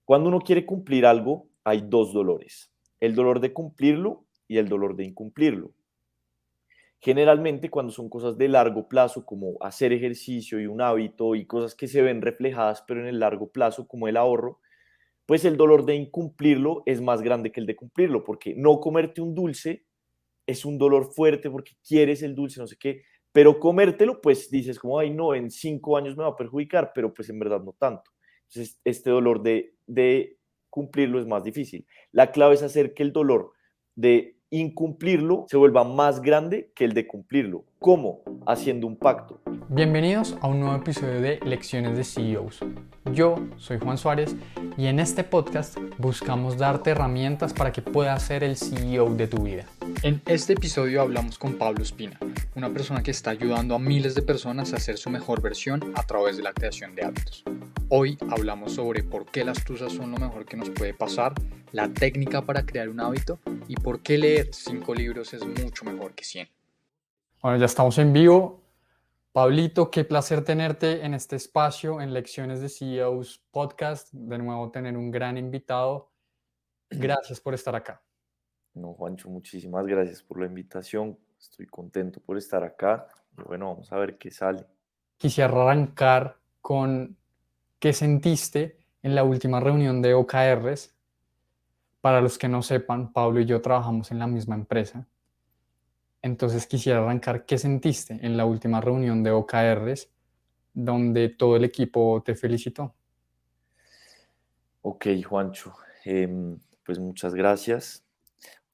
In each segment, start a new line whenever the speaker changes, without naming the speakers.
Cuando uno quiere cumplir algo, hay dos dolores, el dolor de cumplirlo y el dolor de incumplirlo. Generalmente cuando son cosas de largo plazo, como hacer ejercicio y un hábito y cosas que se ven reflejadas, pero en el largo plazo, como el ahorro, pues el dolor de incumplirlo es más grande que el de cumplirlo, porque no comerte un dulce es un dolor fuerte porque quieres el dulce, no sé qué, pero comértelo, pues dices como, ay, no, en 5 años me va a perjudicar, pero pues en verdad no tanto. Entonces, este dolor de cumplirlo es más difícil. La clave es hacer que el dolor de incumplirlo se vuelva más grande que el de cumplirlo. ¿Cómo? Haciendo un pacto.
Bienvenidos a un nuevo episodio de Lecciones de CEOs. Yo soy Juan Suárez y en este podcast buscamos darte herramientas para que puedas ser el CEO de tu vida. En este episodio hablamos con Pablo Espina, una persona que está ayudando a miles de personas a ser su mejor versión a través de la creación de hábitos. Hoy hablamos sobre por qué las tusas son lo mejor que nos puede pasar, la técnica para crear un hábito y por qué leer 5 libros es mucho mejor que 100. Bueno, ya estamos en vivo. Pablito, qué placer tenerte en este espacio, en Lecciones de CEOs Podcast. De nuevo, tener un gran invitado. Gracias por estar acá.
No, Juancho, muchísimas gracias por la invitación. Estoy contento por estar acá. Y bueno, vamos a ver qué sale.
Quisiera arrancar con qué sentiste en la última reunión de OKRs. Para los que no sepan, Pablo y yo trabajamos en la misma empresa. Entonces quisiera arrancar qué sentiste en la última reunión de OKRs donde todo el equipo te felicitó.
Ok, Juancho, pues muchas gracias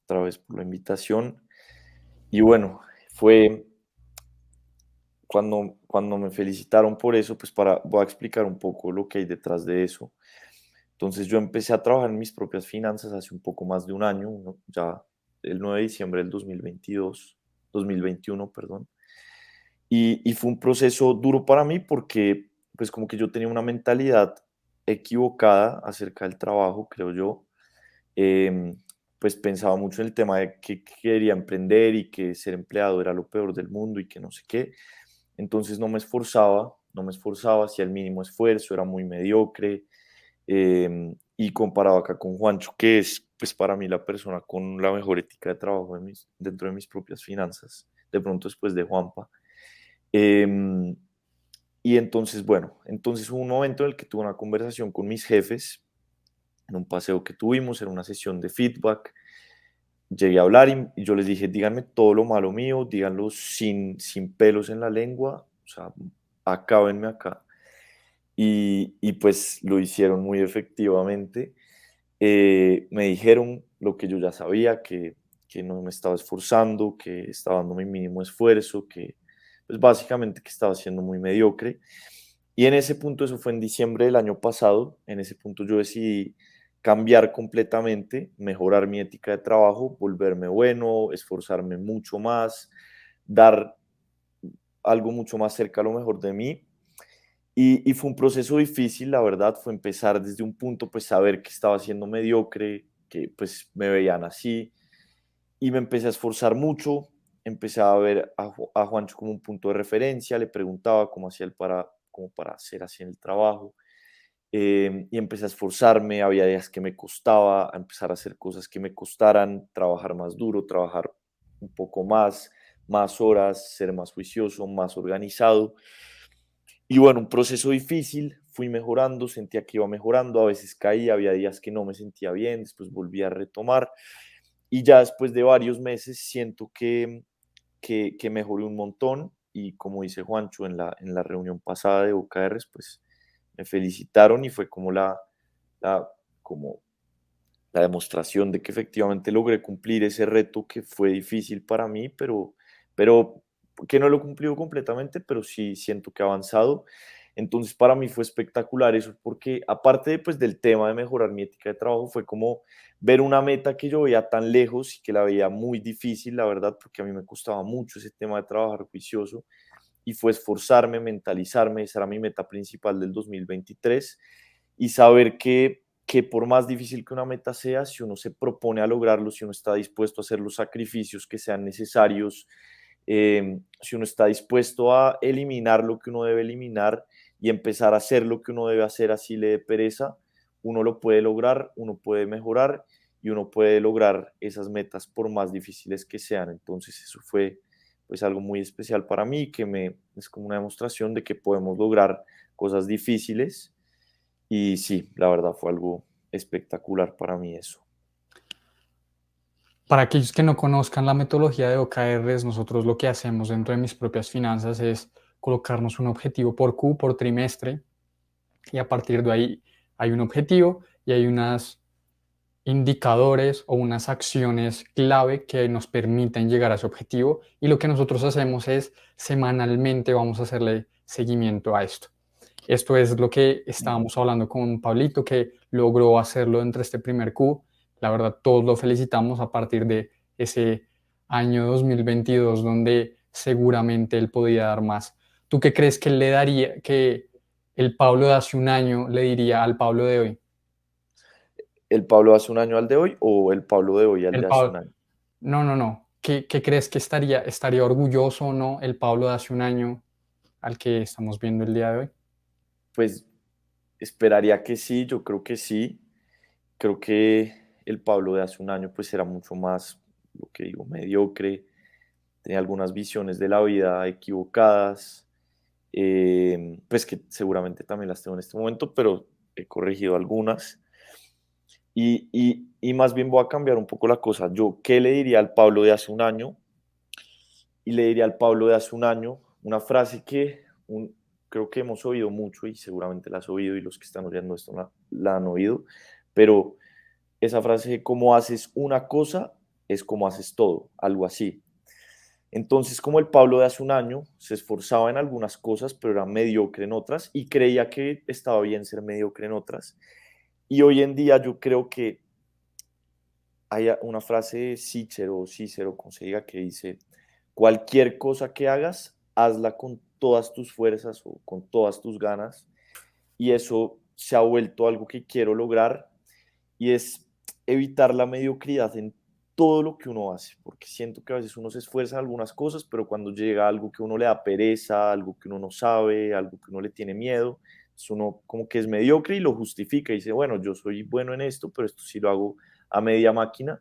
otra vez por la invitación. Y bueno, fue cuando me felicitaron por eso, pues voy a explicar un poco lo que hay detrás de eso. Entonces yo empecé a trabajar en mis propias finanzas hace un poco más de un año, ¿no? Ya el 9 de diciembre del 2021, perdón. Y fue un proceso duro para mí porque pues como que yo tenía una mentalidad equivocada acerca del trabajo, creo yo. Em, pues pensaba mucho en el tema de que quería emprender y que ser empleado era lo peor del mundo y que no sé qué. Entonces no me esforzaba, hacía el mínimo esfuerzo, era muy mediocre. Y comparado acá con Juancho, que es pues para mí la persona con la mejor ética de trabajo dentro de mis propias finanzas, de pronto después de Juanpa. Em, y entonces, bueno, entonces hubo un momento en el que tuve una conversación con mis jefes, en un paseo que tuvimos, en una sesión de feedback. Llegué a hablar y yo les dije, díganme todo lo malo mío, díganlo sin pelos en la lengua, o sea, acábenme acá. Y pues lo hicieron muy efectivamente. Me dijeron lo que yo ya sabía, que no me estaba esforzando, que estaba dando mi mínimo esfuerzo, que pues básicamente que estaba siendo muy mediocre. Y en ese punto, eso fue en diciembre del año pasado, en ese punto yo decidí cambiar completamente, mejorar mi ética de trabajo, volverme bueno, esforzarme mucho más, dar algo mucho más cerca a lo mejor de mí. Y fue un proceso difícil, la verdad, fue empezar desde un punto, pues saber que estaba siendo mediocre, que pues me veían así, y me empecé a esforzar mucho, empecé a ver a Juancho como un punto de referencia, le preguntaba cómo hacía él como para hacer así en el trabajo, y empecé a esforzarme, había días que me costaba, a empezar a hacer cosas que me costaran, trabajar más duro, trabajar un poco más horas, ser más juicioso, más organizado. Y bueno, un proceso difícil, fui mejorando, sentía que iba mejorando, a veces caía, había días que no me sentía bien, después volví a retomar y ya después de varios meses siento que mejoré un montón y como dice Juancho en la reunión pasada de OKRs, pues me felicitaron y fue como la, como la demostración de que efectivamente logré cumplir ese reto que fue difícil para mí, pero que no lo he cumplido completamente, pero sí siento que he avanzado. Entonces para mí fue espectacular eso, porque aparte de, pues, del tema de mejorar mi ética de trabajo, fue como ver una meta que yo veía tan lejos y que la veía muy difícil, la verdad, porque a mí me costaba mucho ese tema de trabajar juicioso, y fue esforzarme, mentalizarme, esa era mi meta principal del 2023, y saber que por más difícil que una meta sea, si uno se propone a lograrlo, si uno está dispuesto a hacer los sacrificios que sean necesarios, si uno está dispuesto a eliminar lo que uno debe eliminar y empezar a hacer lo que uno debe hacer, así le dé pereza, uno lo puede lograr, uno puede mejorar y uno puede lograr esas metas por más difíciles que sean. Entonces eso fue pues algo muy especial para mí, es como una demostración de que podemos lograr cosas difíciles y sí, la verdad fue algo espectacular para mí eso.
Para aquellos que no conozcan la metodología de OKRs, nosotros lo que hacemos dentro de mis propias finanzas es colocarnos un objetivo por Q, por trimestre, y a partir de ahí hay un objetivo y hay unos indicadores o unas acciones clave que nos permiten llegar a ese objetivo, y lo que nosotros hacemos es semanalmente vamos a hacerle seguimiento a esto. Esto es lo que estábamos hablando con Pablito, que logró hacerlo entre este primer Q. La verdad, todos lo felicitamos a partir de ese año 2022, donde seguramente él podía dar más. ¿Tú qué crees que él le daría, que el Pablo de hace un año le diría al Pablo de hoy?
¿El Pablo de hace un año al de hoy o el Pablo de hoy al
El
de hace un
Pablo,
año?
no. ¿Qué crees que estaría orgulloso o no el Pablo de hace un año al que estamos viendo el día de hoy?
Pues esperaría que sí, yo creo que sí. Creo que el Pablo de hace un año pues era mucho más, lo que digo, mediocre, tenía algunas visiones de la vida equivocadas, pues que seguramente también las tengo en este momento, pero he corregido algunas. Y más bien voy a cambiar un poco la cosa. Yo, ¿qué le diría al Pablo de hace un año? Y le diría al Pablo de hace un año una frase que creo que hemos oído mucho y seguramente la has oído y los que están oyendo esto la han oído, pero esa frase de cómo haces una cosa es como haces todo, algo así. Entonces, como el Pablo de hace un año se esforzaba en algunas cosas, pero era mediocre en otras y creía que estaba bien ser mediocre en otras. Y hoy en día yo creo que hay una frase de Cícero, como se diga, que dice, cualquier cosa que hagas, hazla con todas tus fuerzas o con todas tus ganas. Y eso se ha vuelto algo que quiero lograr y es evitar la mediocridad en todo lo que uno hace, porque siento que a veces uno se esfuerza en algunas cosas, pero cuando llega algo que uno le da pereza, algo que uno no sabe, algo que uno le tiene miedo, pues uno como que es mediocre y lo justifica y dice, bueno, yo soy bueno en esto, pero esto sí lo hago a media máquina.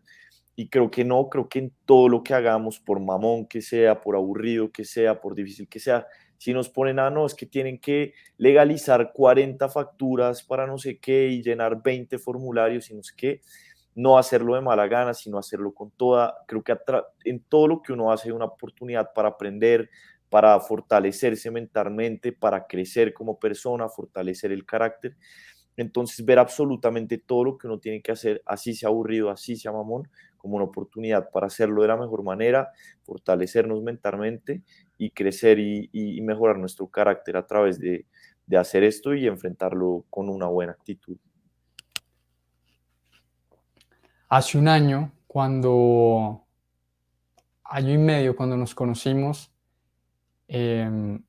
Y creo que no, creo que en todo lo que hagamos, por mamón que sea, por aburrido que sea, por difícil que sea, si nos ponen a no, es que tienen que legalizar 40 facturas para no sé qué y llenar 20 formularios y no sé qué, no hacerlo de mala gana, sino hacerlo con toda, creo que en todo lo que uno hace hay una oportunidad para aprender, para fortalecerse mentalmente, para crecer como persona, fortalecer el carácter. Entonces, ver absolutamente todo lo que uno tiene que hacer, así sea aburrido, así sea mamón, como una oportunidad para hacerlo de la mejor manera, fortalecernos mentalmente y crecer y mejorar nuestro carácter a través de hacer esto y enfrentarlo con una buena actitud.
Hace un año, año y medio, cuando nos conocimos, eh,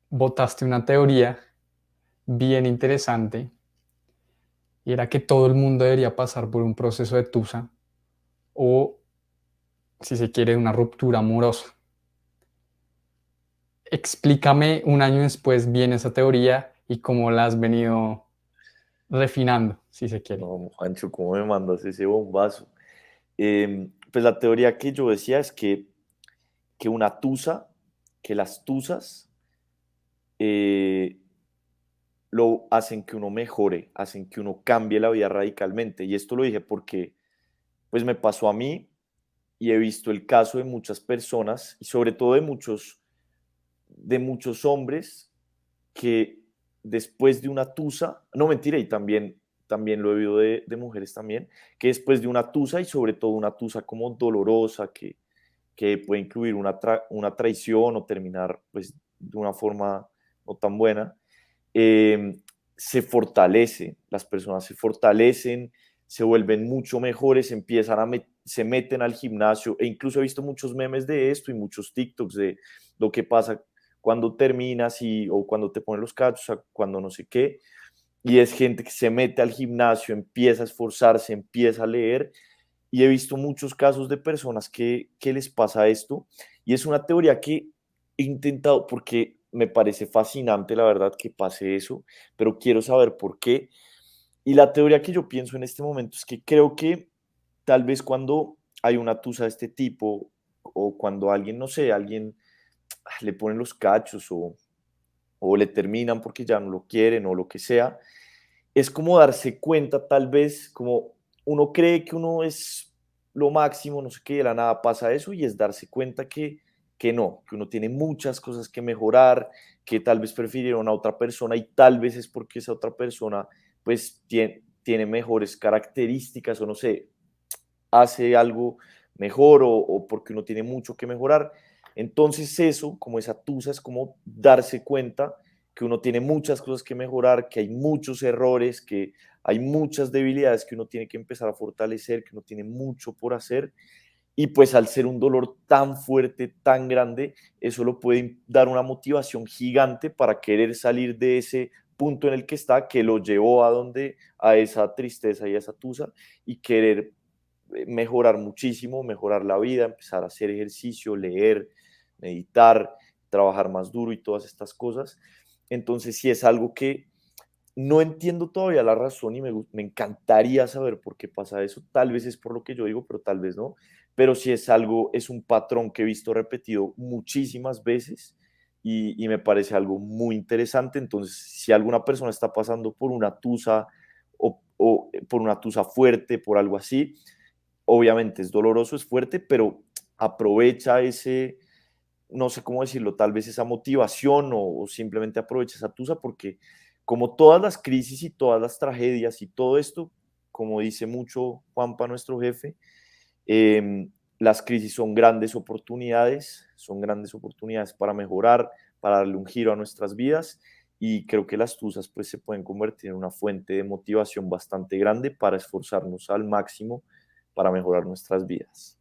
botaste una teoría bien interesante, y era que todo el mundo debería pasar por un proceso de tusa o, si se quiere, una ruptura amorosa. Explícame un año después bien esa teoría y cómo la has venido refinando, si se quiere.
No, Juancho, ¿cómo me mandas ese bombazo? Pues la teoría que yo decía es que una tusa, que las tusas eh, lo hacen que uno mejore, hacen que uno cambie la vida radicalmente. Y esto lo dije porque pues me pasó a mí y he visto el caso de muchas personas y sobre todo de muchos hombres que después de una tusa, no mentira, y también lo he oído de mujeres también, que después de una tusa y sobre todo una tusa como dolorosa, que puede incluir una traición o terminar pues de una forma no tan buena, eh, se fortalece, las personas se fortalecen, se vuelven mucho mejores, se meten al gimnasio e incluso he visto muchos memes de esto y muchos TikToks de lo que pasa cuando terminas o cuando te ponen los cachos, cuando no sé qué, y es gente que se mete al gimnasio, empieza a esforzarse, empieza a leer y he visto muchos casos de personas que les pasa esto y es una teoría que he intentado porque me parece fascinante la verdad que pase eso, pero quiero saber por qué. Y la teoría que yo pienso en este momento es que creo que tal vez cuando hay una tusa de este tipo o cuando alguien, no sé, alguien le ponen los cachos o le terminan porque ya no lo quieren o lo que sea, es como darse cuenta tal vez, como uno cree que uno es lo máximo, no sé qué, de la nada pasa eso y es darse cuenta que no, que uno tiene muchas cosas que mejorar, que tal vez prefirieron a otra persona y tal vez es porque esa otra persona pues tiene mejores características o no sé, hace algo mejor o porque uno tiene mucho que mejorar. Entonces eso, como esa tusa, es como darse cuenta que uno tiene muchas cosas que mejorar, que hay muchos errores, que hay muchas debilidades que uno tiene que empezar a fortalecer, que uno tiene mucho por hacer. Y pues al ser un dolor tan fuerte, tan grande, eso lo puede dar una motivación gigante para querer salir de ese punto en el que está, que lo llevó a esa tristeza y a esa tusa, y querer mejorar muchísimo, mejorar la vida, empezar a hacer ejercicio, leer, meditar, trabajar más duro y todas estas cosas. Entonces, sí es algo que no entiendo todavía la razón y me encantaría saber por qué pasa eso. Tal vez es por lo que yo digo, pero tal vez no. Pero sí es algo, es un patrón que he visto repetido muchísimas veces y me parece algo muy interesante. Entonces, si alguna persona está pasando por una tusa o por una tusa fuerte, por algo así, obviamente es doloroso, es fuerte, pero aprovecha ese, no sé cómo decirlo, tal vez esa motivación o simplemente aprovecha esa tusa porque como todas las crisis y todas las tragedias y todo esto, como dice mucho Juanpa, nuestro jefe, las crisis son grandes oportunidades para mejorar, para darle un giro a nuestras vidas y creo que las tusas pues se pueden convertir en una fuente de motivación bastante grande para esforzarnos al máximo para mejorar nuestras vidas.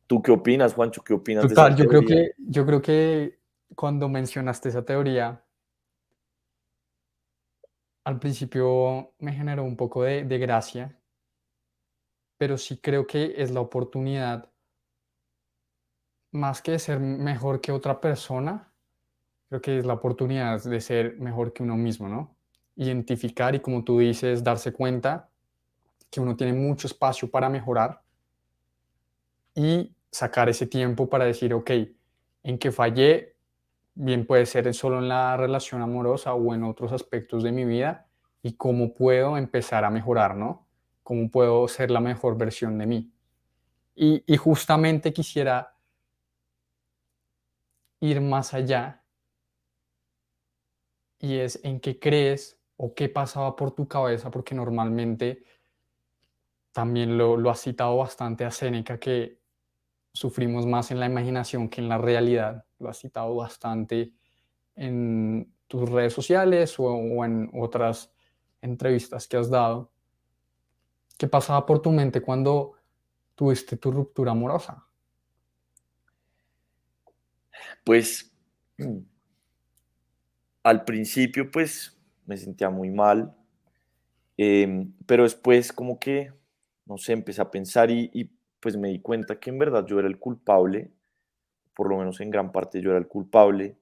¿Tú qué opinas, Juancho? ¿Qué opinas de esa
Total,
teoría?
yo creo que cuando mencionaste esa teoría, al principio me generó un poco de gracia, pero sí creo que es la oportunidad, más que de ser mejor que otra persona, creo que es la oportunidad de ser mejor que uno mismo, ¿no? Identificar y, como tú dices, darse cuenta que uno tiene mucho espacio para mejorar y sacar ese tiempo para decir, ok, en que fallé, bien puede ser solo en la relación amorosa o en otros aspectos de mi vida, y cómo puedo empezar a mejorar, ¿no? Cómo puedo ser la mejor versión de mí. Y justamente quisiera ir más allá, y es en qué crees o qué pasaba por tu cabeza, porque normalmente también lo has citado bastante a Séneca, que sufrimos más en la imaginación que en la realidad. Lo has citado bastante en tus redes sociales o en otras entrevistas que has dado. ¿Qué pasaba por tu mente cuando tuviste tu ruptura amorosa?
Pues al principio pues me sentía muy mal, pero después como que, no sé, empecé a pensar pues me di cuenta que en verdad yo era el culpable, por lo menos en gran parte yo era el culpable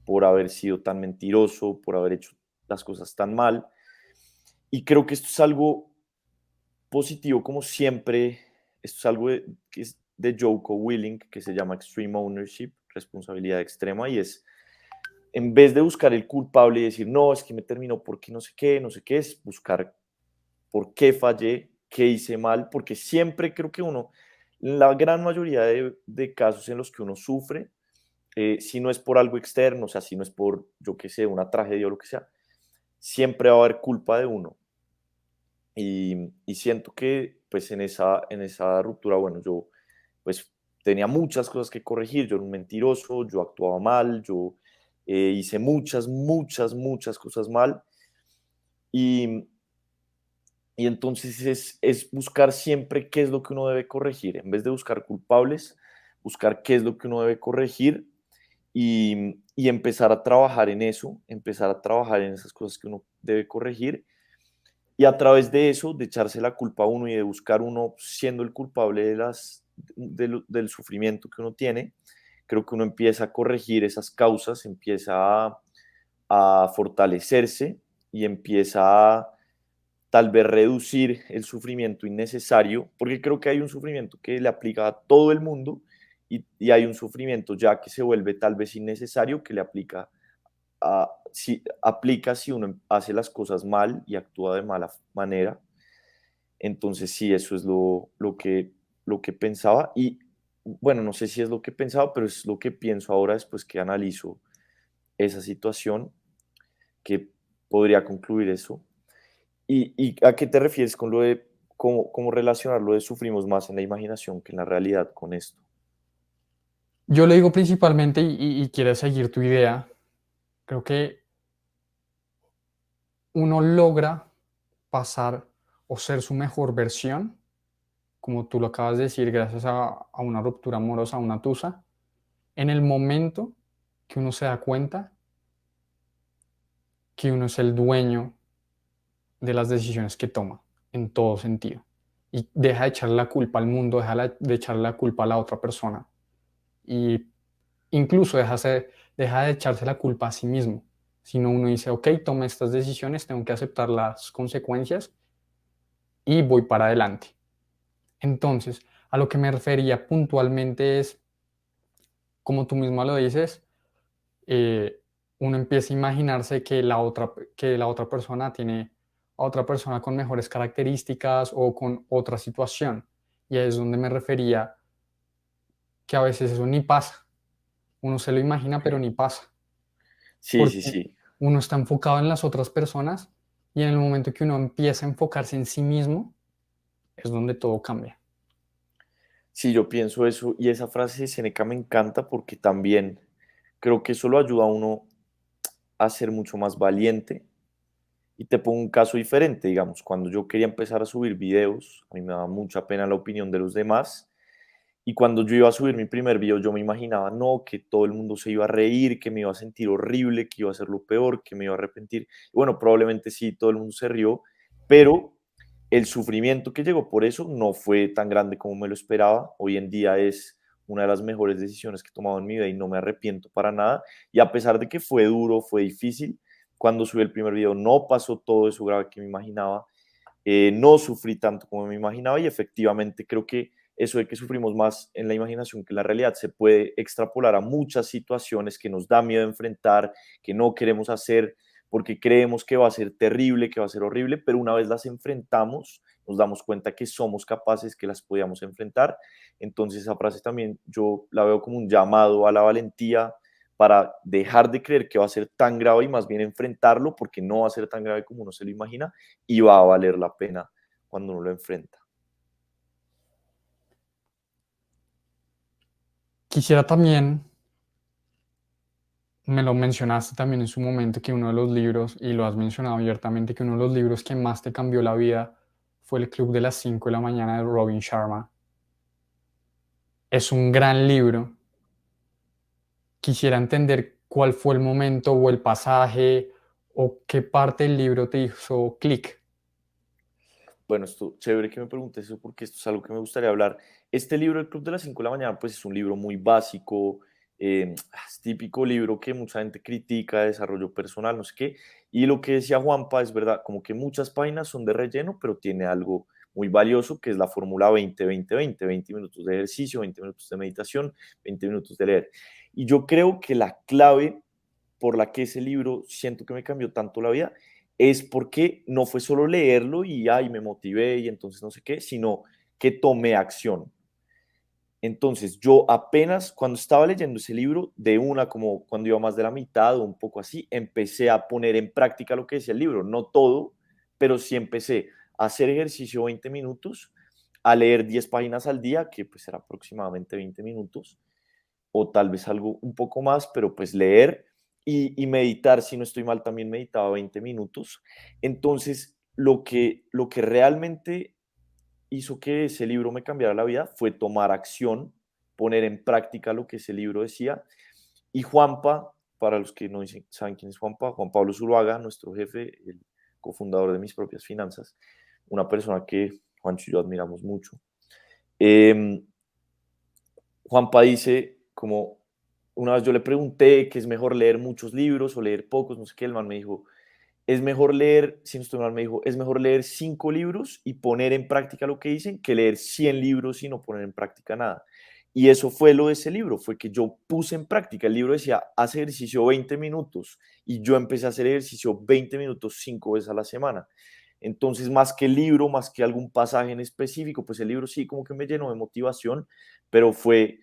por haber sido tan mentiroso, por haber hecho las cosas tan mal. Y creo que esto es algo positivo como siempre, esto es algo que es de Joko Willing, que se llama Extreme Ownership, responsabilidad extrema, y es, en vez de buscar el culpable y decir, no, es que me terminó porque no sé qué, no sé qué, es buscar por qué fallé, qué hice mal, porque siempre creo que uno, la gran mayoría de casos en los que uno sufre, si no es por algo externo, o sea, si no es por, yo qué sé, una tragedia o lo que sea, siempre va a haber culpa de uno. Y siento que pues en esa ruptura, bueno, yo pues tenía muchas cosas que corregir, yo era un mentiroso, yo actuaba mal, yo hice muchas cosas mal y, y entonces es buscar siempre qué es lo que uno debe corregir, en vez de buscar culpables, buscar qué es lo que uno debe corregir y empezar a trabajar en eso, empezar a trabajar en esas cosas que uno debe corregir y a través de eso, de echarse la culpa a uno y de buscar uno siendo el culpable del sufrimiento que uno tiene, creo que uno empieza a corregir esas causas, empieza a fortalecerse y empieza tal vez reducir el sufrimiento innecesario, porque creo que hay un sufrimiento que le aplica a todo el mundo y hay un sufrimiento ya que se vuelve tal vez innecesario que le aplica si uno hace las cosas mal y actúa de mala manera. Entonces sí, eso es lo que pensaba y bueno, no sé si es lo que pensaba, pero es lo que pienso ahora después que analizo esa situación, que podría concluir eso. ¿Y a qué te refieres con lo de cómo relacionar lo de sufrimos más en la imaginación que en la realidad con esto?
Yo le digo principalmente, y quiero seguir tu idea, creo que uno logra pasar o ser su mejor versión, como tú lo acabas de decir, gracias a una ruptura amorosa, a una tusa, en el momento que uno se da cuenta que uno es el dueño de las decisiones que toma, en todo sentido. Y deja de echarle la culpa al mundo, de echarle la culpa a la otra persona. Y incluso deja de echarse la culpa a sí mismo. Sino uno dice, ok, tomé estas decisiones, tengo que aceptar las consecuencias y voy para adelante. Entonces, a lo que me refería puntualmente es, como tú misma lo dices, eh, uno empieza a imaginarse que la otra persona tiene a otra persona con mejores características o con otra situación. Y ahí es donde me refería que a veces eso ni pasa. Uno se lo imagina, pero
Ok.
ni pasa.
Sí, sí,
Porque
sí.
uno está enfocado en las otras personas y en el momento que uno empieza a enfocarse en sí mismo, es donde todo cambia.
Sí, yo pienso eso y esa frase de Seneca me encanta porque también creo que eso lo ayuda a uno a ser mucho más valiente. Y te pongo un caso diferente, digamos, cuando yo quería empezar a subir videos, a mí me daba mucha pena la opinión de los demás. Y cuando yo iba a subir mi primer video, yo me imaginaba, no, que todo el mundo se iba a reír, que me iba a sentir horrible, que iba a ser lo peor, que me iba a arrepentir. Y bueno, probablemente sí, todo el mundo se rió, pero el sufrimiento que llegó por eso no fue tan grande como me lo esperaba. Hoy en día es una de las mejores decisiones que he tomado en mi vida y no me arrepiento para nada. Y a pesar de que fue duro, fue difícil, cuando subí el primer video no pasó todo eso grave que me imaginaba, no sufrí tanto como me imaginaba y efectivamente creo que eso de que sufrimos más en la imaginación que en la realidad se puede extrapolar a muchas situaciones que nos da miedo enfrentar, que no queremos hacer porque creemos que va a ser terrible, que va a ser horrible, pero una vez las enfrentamos, nos damos cuenta que somos capaces, que las podíamos enfrentar. Entonces esa frase también yo la veo como un llamado a la valentía para dejar de creer que va a ser tan grave y más bien enfrentarlo porque no va a ser tan grave como uno se lo imagina y va a valer la pena cuando uno lo enfrenta.
Quisiera también, me lo mencionaste también en su momento, que uno de los libros, y lo has mencionado abiertamente, que uno de los libros que más te cambió la vida fue El Club de las 5 de la mañana de Robin Sharma. Es un gran libro. Quisiera entender cuál fue el momento o el pasaje o qué parte del libro te hizo clic.
Bueno, esto, chévere que me preguntes eso porque esto es algo que me gustaría hablar. Este libro, El Club de las 5 de la mañana, pues es un libro muy básico, es típico libro que mucha gente critica, de desarrollo personal, no sé qué. Y lo que decía Juanpa es verdad, como que muchas páginas son de relleno, pero tiene algo muy valioso que es la fórmula 20-20-20, 20 minutos de ejercicio, 20 minutos de meditación, 20 minutos de leer. Y yo creo que la clave por la que ese libro siento que me cambió tanto la vida es porque no fue solo leerlo y ay, me motivé y entonces no sé qué, sino que tomé acción. Entonces, yo apenas cuando estaba leyendo ese libro, de una, como cuando iba más de la mitad o un poco así, empecé a poner en práctica lo que decía el libro. No todo, pero sí empecé a hacer ejercicio 20 minutos, a leer 10 páginas al día, que pues era aproximadamente 20 minutos, o tal vez algo un poco más, pero pues leer y meditar, si no estoy mal, también meditaba 20 minutos. Entonces, lo que realmente hizo que ese libro me cambiara la vida fue tomar acción, poner en práctica lo que ese libro decía. Y Juanpa, para los que no saben quién es Juanpa, Juan Pablo Zuluaga, nuestro jefe, el cofundador de Mis Propias Finanzas, una persona que Juancho y yo admiramos mucho. Eh, Juanpa dice, como una vez yo le pregunté que es mejor leer muchos libros o leer pocos, no sé qué, el man me dijo, es mejor leer, si no estoy mal, me dijo, es mejor leer 5 libros y poner en práctica lo que dicen que leer 100 libros y no poner en práctica nada. Y eso fue lo de ese libro, fue que yo puse en práctica. El libro decía, haz ejercicio 20 minutos y yo empecé a hacer ejercicio 20 minutos 5 veces a la semana. Entonces, más que el libro, más que algún pasaje en específico, pues el libro sí como que me llenó de motivación, pero fue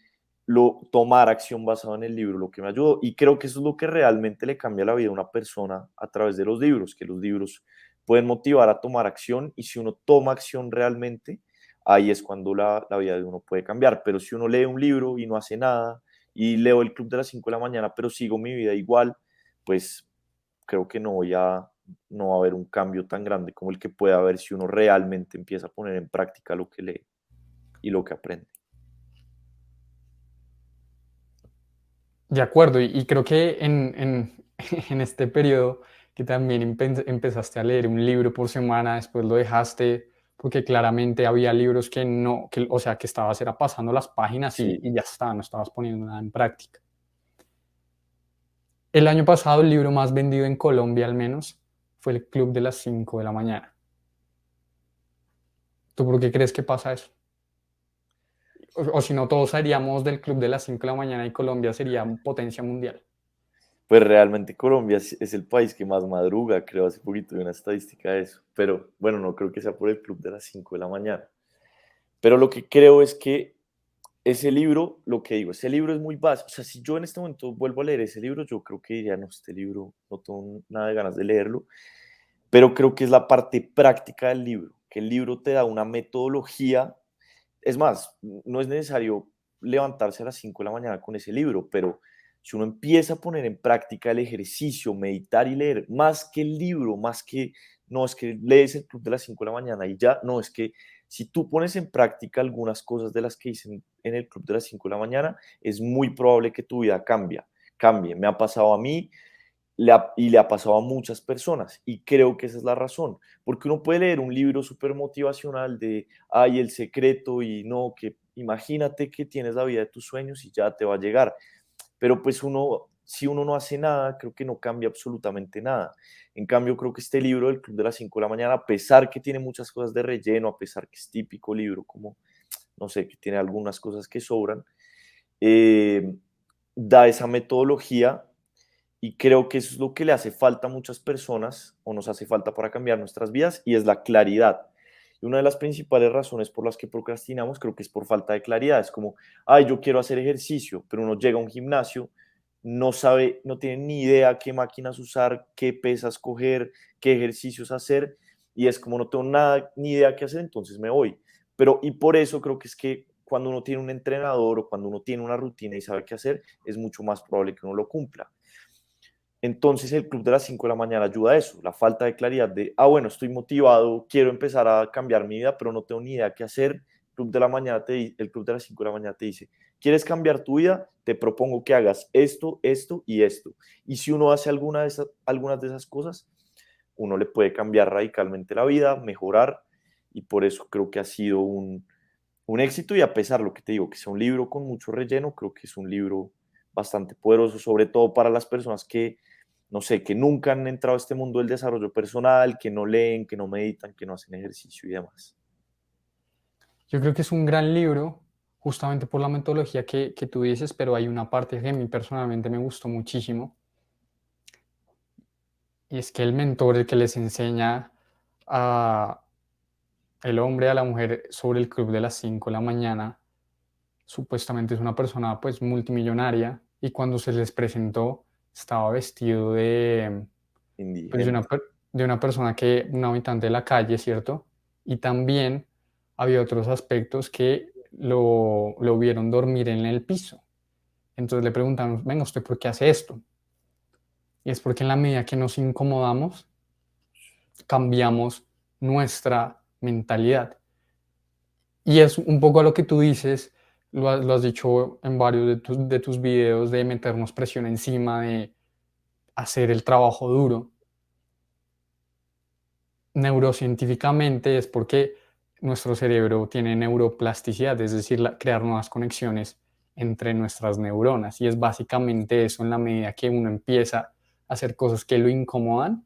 tomar acción basado en el libro lo que me ayudó. Y creo que eso es lo que realmente le cambia la vida a una persona a través de los libros, que los libros pueden motivar a tomar acción y si uno toma acción realmente, ahí es cuando la vida de uno puede cambiar. Pero si uno lee un libro y no hace nada y leo el club de las 5 de la mañana, pero sigo mi vida igual, pues creo que no va a haber un cambio tan grande como el que puede haber si uno realmente empieza a poner en práctica lo que lee y lo que aprende.
De acuerdo, y creo que en este periodo que también empezaste a leer un libro por semana, después lo dejaste, porque claramente había libros que no, que, o sea, que estabas era pasando las páginas
Sí,
y ya está, no estabas poniendo nada en práctica. El año pasado el libro más vendido en Colombia al menos fue El Club de las 5 de la mañana. ¿Tú por qué crees que pasa eso? O si no, todos seríamos del Club de las 5 de la mañana y Colombia sería potencia mundial.
pues realmente Colombia es el país que más madruga, creo, hace poquito de una estadística de eso, pero bueno, no creo que sea por el club de las 5 de la mañana. Pero lo que creo es que ese libro, lo que digo, ese libro es muy básico. O sea, si yo en este momento vuelvo a leer ese libro, yo creo que diría, no, este libro no tengo nada de ganas de leerlo, pero creo que es la parte práctica del libro, que el libro te da una metodología. Es más, no es necesario levantarse a las 5 de la mañana con ese libro, pero si uno empieza a poner en práctica el ejercicio, meditar y leer, más que el libro, más que, no es que lees el club de las 5 de la mañana y ya, no, es que si tú pones en práctica algunas cosas de las que dicen en el club de las 5 de la mañana, es muy probable que tu vida cambie. Me ha pasado a mí, y le ha pasado a muchas personas y creo que esa es la razón, porque uno puede leer un libro súper motivacional de, ay, el secreto y no, que imagínate que tienes la vida de tus sueños y ya te va a llegar, pero pues si uno no hace nada, creo que no cambia absolutamente nada. En cambio, creo que este libro del Club de las 5 de la mañana, a pesar que tiene muchas cosas de relleno, a pesar que es típico libro, como, no sé, que tiene algunas cosas que sobran, eh, da esa metodología y creo que eso es lo que le hace falta a muchas personas o nos hace falta para cambiar nuestras vidas y es la claridad. Y una de las principales razones por las que procrastinamos creo que es por falta de claridad. Es como, ay, yo quiero hacer ejercicio, pero uno llega a un gimnasio, no sabe, no tiene ni idea qué máquinas usar, qué pesas coger, qué ejercicios hacer y es como no tengo nada ni idea qué hacer, entonces me voy. Pero y por eso creo que es que cuando uno tiene un entrenador o cuando uno tiene una rutina y sabe qué hacer, es mucho más probable que uno lo cumpla. Entonces el club de las 5 de la mañana ayuda a eso, la falta de claridad de, bueno, estoy motivado, quiero empezar a cambiar mi vida, pero no tengo ni idea qué hacer. El club de las 5 de la mañana te dice, ¿quieres cambiar tu vida? Te propongo que hagas esto, esto y esto. Y si uno hace algunas de esas cosas, uno le puede cambiar radicalmente la vida, mejorar, y por eso creo que ha sido un éxito y a pesar, lo que te digo, que sea un libro con mucho relleno, creo que es un libro bastante poderoso, sobre todo para las personas que, no sé, que nunca han entrado a este mundo del desarrollo personal, que no leen, que no meditan, que no hacen ejercicio y demás.
Yo creo que es un gran libro, justamente por la metodología que tú dices, pero hay una parte que a mí personalmente me gustó muchísimo, y es que el mentor, el que les enseña a el hombre a la mujer sobre el club de las 5 de la mañana, supuestamente es una persona pues multimillonaria, y cuando se les presentó estaba vestido de, pues,
Indigente.
de una persona que, un habitante de la calle, ¿cierto? Y también había otros aspectos que lo vieron dormir en el piso. Entonces le preguntaron, venga, ¿usted por qué hace esto? Y es porque en la medida que nos incomodamos, cambiamos nuestra mentalidad. Y es un poco a lo que tú dices, lo has dicho en varios de tus videos, de meternos presión encima, de hacer el trabajo duro. Neurocientíficamente es porque nuestro cerebro tiene neuroplasticidad, es decir, crear nuevas conexiones entre nuestras neuronas. Y es básicamente eso, en la medida que uno empieza a hacer cosas que lo incomodan,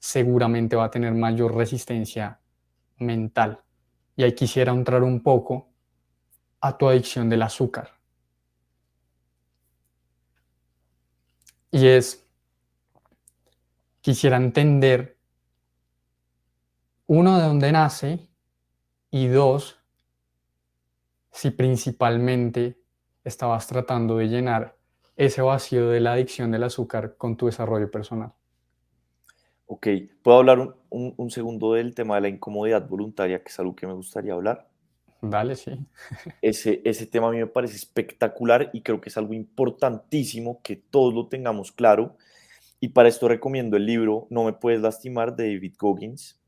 seguramente va a tener mayor resistencia mental. Y ahí quisiera entrar un poco a tu adicción del azúcar. Y quisiera entender, uno, de dónde nace y dos, si principalmente estabas tratando de llenar ese vacío de la adicción del azúcar con tu desarrollo personal.
Ok, ¿puedo hablar un segundo del tema de la incomodidad voluntaria, que es algo que me gustaría hablar?
Dale, sí.
Ese tema a mí me parece espectacular y creo que es algo importantísimo que todos lo tengamos claro. Y para esto recomiendo el libro No me puedes lastimar de David Goggins,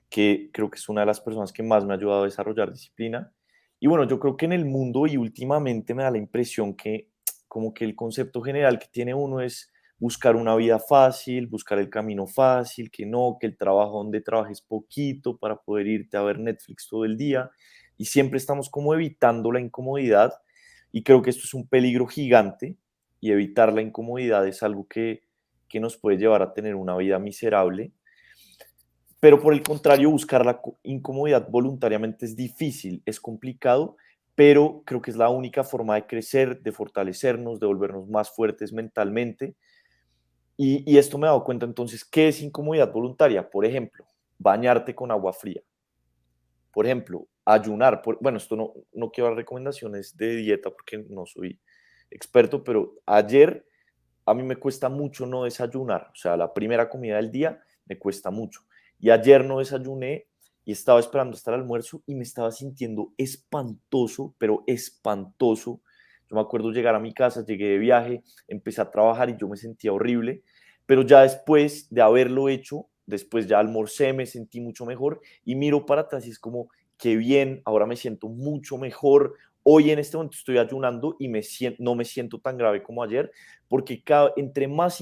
que creo que es una de las personas que más me ha ayudado a desarrollar disciplina. Y bueno, yo creo que en el mundo y últimamente me da la impresión que como que el concepto general que tiene uno es buscar una vida fácil, buscar el camino fácil, que no, que el trabajo donde trabajes poquito para poder irte a ver Netflix todo el día. Y siempre estamos como evitando la incomodidad y creo que esto es un peligro gigante y evitar la incomodidad es algo que nos puede llevar a tener una vida miserable, pero por el contrario, buscar la incomodidad voluntariamente es difícil, es complicado, pero creo que es la única forma de crecer, de fortalecernos, de volvernos más fuertes mentalmente. Y esto me he dado cuenta entonces, ¿qué es incomodidad voluntaria? Por ejemplo, bañarte con agua fría. Por ejemplo, ayunar. Bueno, esto no quiero dar recomendaciones de dieta porque no soy experto, pero ayer a mí me cuesta mucho no desayunar, o sea, la primera comida del día me cuesta mucho. Y ayer no desayuné y estaba esperando hasta el almuerzo y me estaba sintiendo espantoso, pero espantoso. Yo me acuerdo llegar a mi casa, llegué de viaje, empecé a trabajar y yo me sentía horrible, pero ya después de haberlo hecho, después ya almorcé, me sentí mucho mejor y miro para atrás y es como, qué bien, ahora me siento mucho mejor. Hoy en este momento estoy ayunando y no me siento tan grave como ayer, porque entre más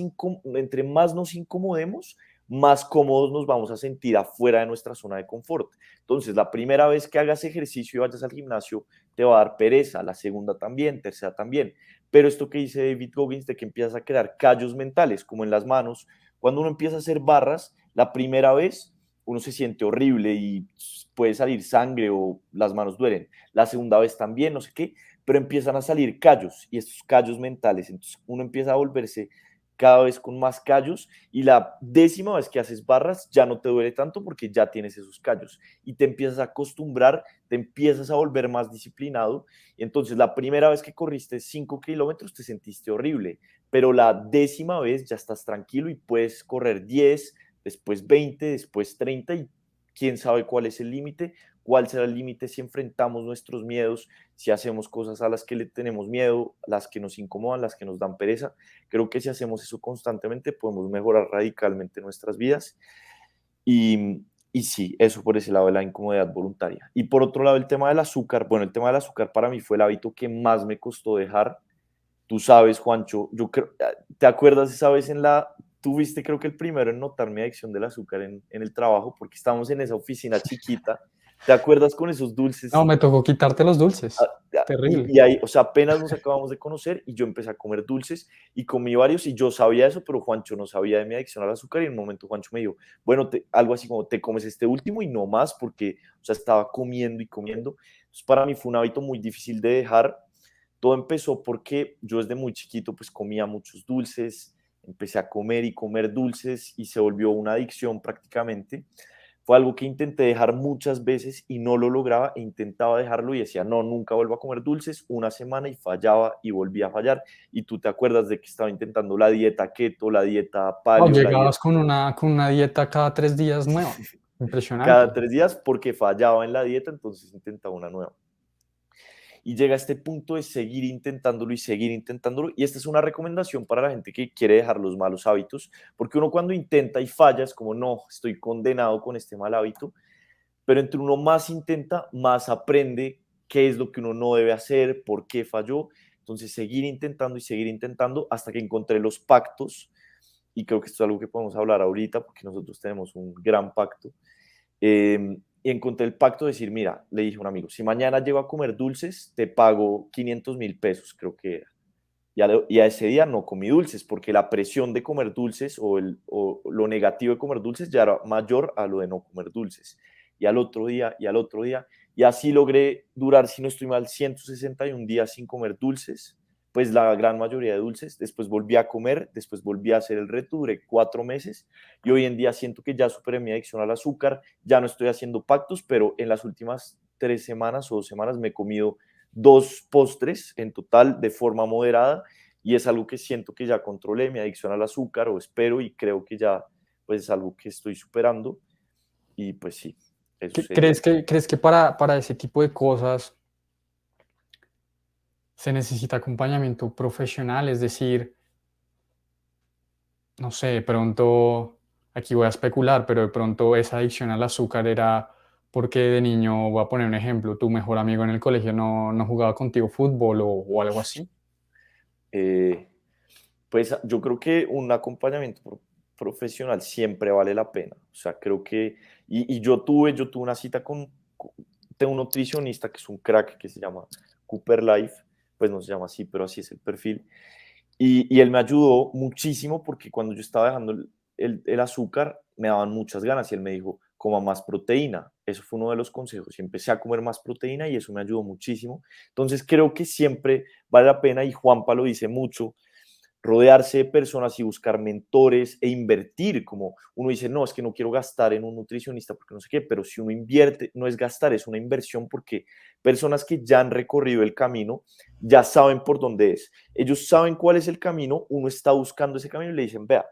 nos incomodemos, más cómodos nos vamos a sentir afuera de nuestra zona de confort. Entonces, la primera vez que hagas ejercicio y vayas al gimnasio, te va a dar pereza, la segunda también, tercera también. Pero esto que dice David Goggins de que empiezas a crear callos mentales, como en las manos, cuando uno empieza a hacer barras, la primera vez uno se siente horrible y puede salir sangre o las manos duelen. La segunda vez también, no sé qué, pero empiezan a salir callos y estos callos mentales. Entonces uno empieza a volverse cada vez con más callos y la décima vez que haces barras ya no te duele tanto porque ya tienes esos callos y te empiezas a acostumbrar, te empiezas a volver más disciplinado. Y entonces la primera vez que corriste 5 kilómetros te sentiste horrible, pero la décima vez ya estás tranquilo y puedes correr 10, después 20, después 30 y quién sabe cuál es el límite, cuál será el límite si enfrentamos nuestros miedos, si hacemos cosas a las que le tenemos miedo, las que nos incomodan, las que nos dan pereza. Creo que si hacemos eso constantemente podemos mejorar radicalmente nuestras vidas. Y sí, eso por ese lado de la incomodidad voluntaria. Y por otro lado, el tema del azúcar. Bueno, el tema del azúcar para mí fue el hábito que más me costó dejar. Tú sabes, Juancho, yo creo, ¿te acuerdas esa vez tuviste creo que el primero en notar mi adicción del azúcar en el trabajo, porque estábamos en esa oficina chiquita? ¿Te acuerdas con esos
No,
dulces?
me tocó quitarte los
Ah,
dulces. Terrible.
y ahí, o sea, apenas nos acabamos de conocer y yo empecé a comer dulces y comí varios y yo sabía eso, pero Juancho no sabía de mi adicción al azúcar y en un momento Juancho me dijo, bueno, algo así como, te comes este último y no más porque, o sea, estaba comiendo y comiendo. Entonces, para mí fue un hábito muy difícil de dejar. Todo empezó porque yo desde muy chiquito pues comía muchos dulces, empecé a comer y comer dulces y se volvió una adicción prácticamente. Fue algo que intenté dejar muchas veces y no lo lograba e intentaba dejarlo y decía, no, nunca vuelvo a comer dulces, una semana y fallaba y volvía a fallar. Y tú te acuerdas de que estaba intentando la dieta keto, la dieta
No,
paleo, la dieta
llegabas con una dieta cada 3 días nueva.
cada
Impresionante.
3 días porque fallaba en la dieta, entonces intentaba una nueva. Y llega a este punto de seguir intentándolo y seguir intentándolo. Y esta es una recomendación para la gente que quiere dejar los malos hábitos, porque uno cuando intenta y falla es como, no, estoy condenado con este mal hábito, pero entre uno más intenta, más aprende qué es lo que uno no debe hacer, por qué falló. Entonces, seguir intentando hasta que encontré los pactos, y creo que esto es algo que podemos hablar ahorita, porque nosotros tenemos un gran pacto. Y encontré el pacto de decir, mira, le dije a un amigo, si mañana llego a comer dulces, te pago 500.000 pesos, creo que era. y a ese día no comí dulces, porque la presión de comer dulces o lo negativo de comer dulces ya era mayor a lo de no comer dulces. Y al otro día, y al otro día, y así logré durar, si no estoy mal, 161 días sin comer dulces, pues la gran mayoría de dulces. Después volví a comer, después volví a hacer el reto, duré 4 meses y hoy en día siento que ya superé mi adicción al azúcar, ya no estoy haciendo pactos, pero en las últimas 3 semanas o 2 semanas me he comido 2 postres en total de forma moderada y es algo que siento que ya controlé mi adicción al azúcar o espero y creo que ya pues es algo que estoy superando y pues sí, eso sería.
¿Crees que para ese tipo de cosas se necesita acompañamiento profesional? Es decir, no sé, de pronto, aquí voy a especular, pero de pronto esa adicción al azúcar era porque de niño, voy a poner un ejemplo, tu mejor amigo en el colegio no jugaba contigo fútbol o algo así.
Eh, Pues yo creo que un acompañamiento profesional siempre vale la pena. O sea, creo que, y yo tuve una cita tengo un nutricionista que es un crack que se llama Cooper Life, pues no se llama así, pero así es el perfil. Y él me ayudó muchísimo porque cuando yo estaba dejando el azúcar me daban muchas ganas y él me dijo, coma más proteína. Eso fue uno de los consejos y empecé a comer más proteína y eso me ayudó muchísimo. Entonces creo que siempre vale la pena y Juanpa lo dice mucho, rodearse de personas y buscar mentores e invertir, como uno dice, no, es que no quiero gastar en un nutricionista porque no sé qué, pero si uno invierte, no es gastar, es una inversión porque personas que ya han recorrido el camino ya saben por dónde es. Ellos saben cuál es el camino, uno está buscando ese camino y le dicen, vea,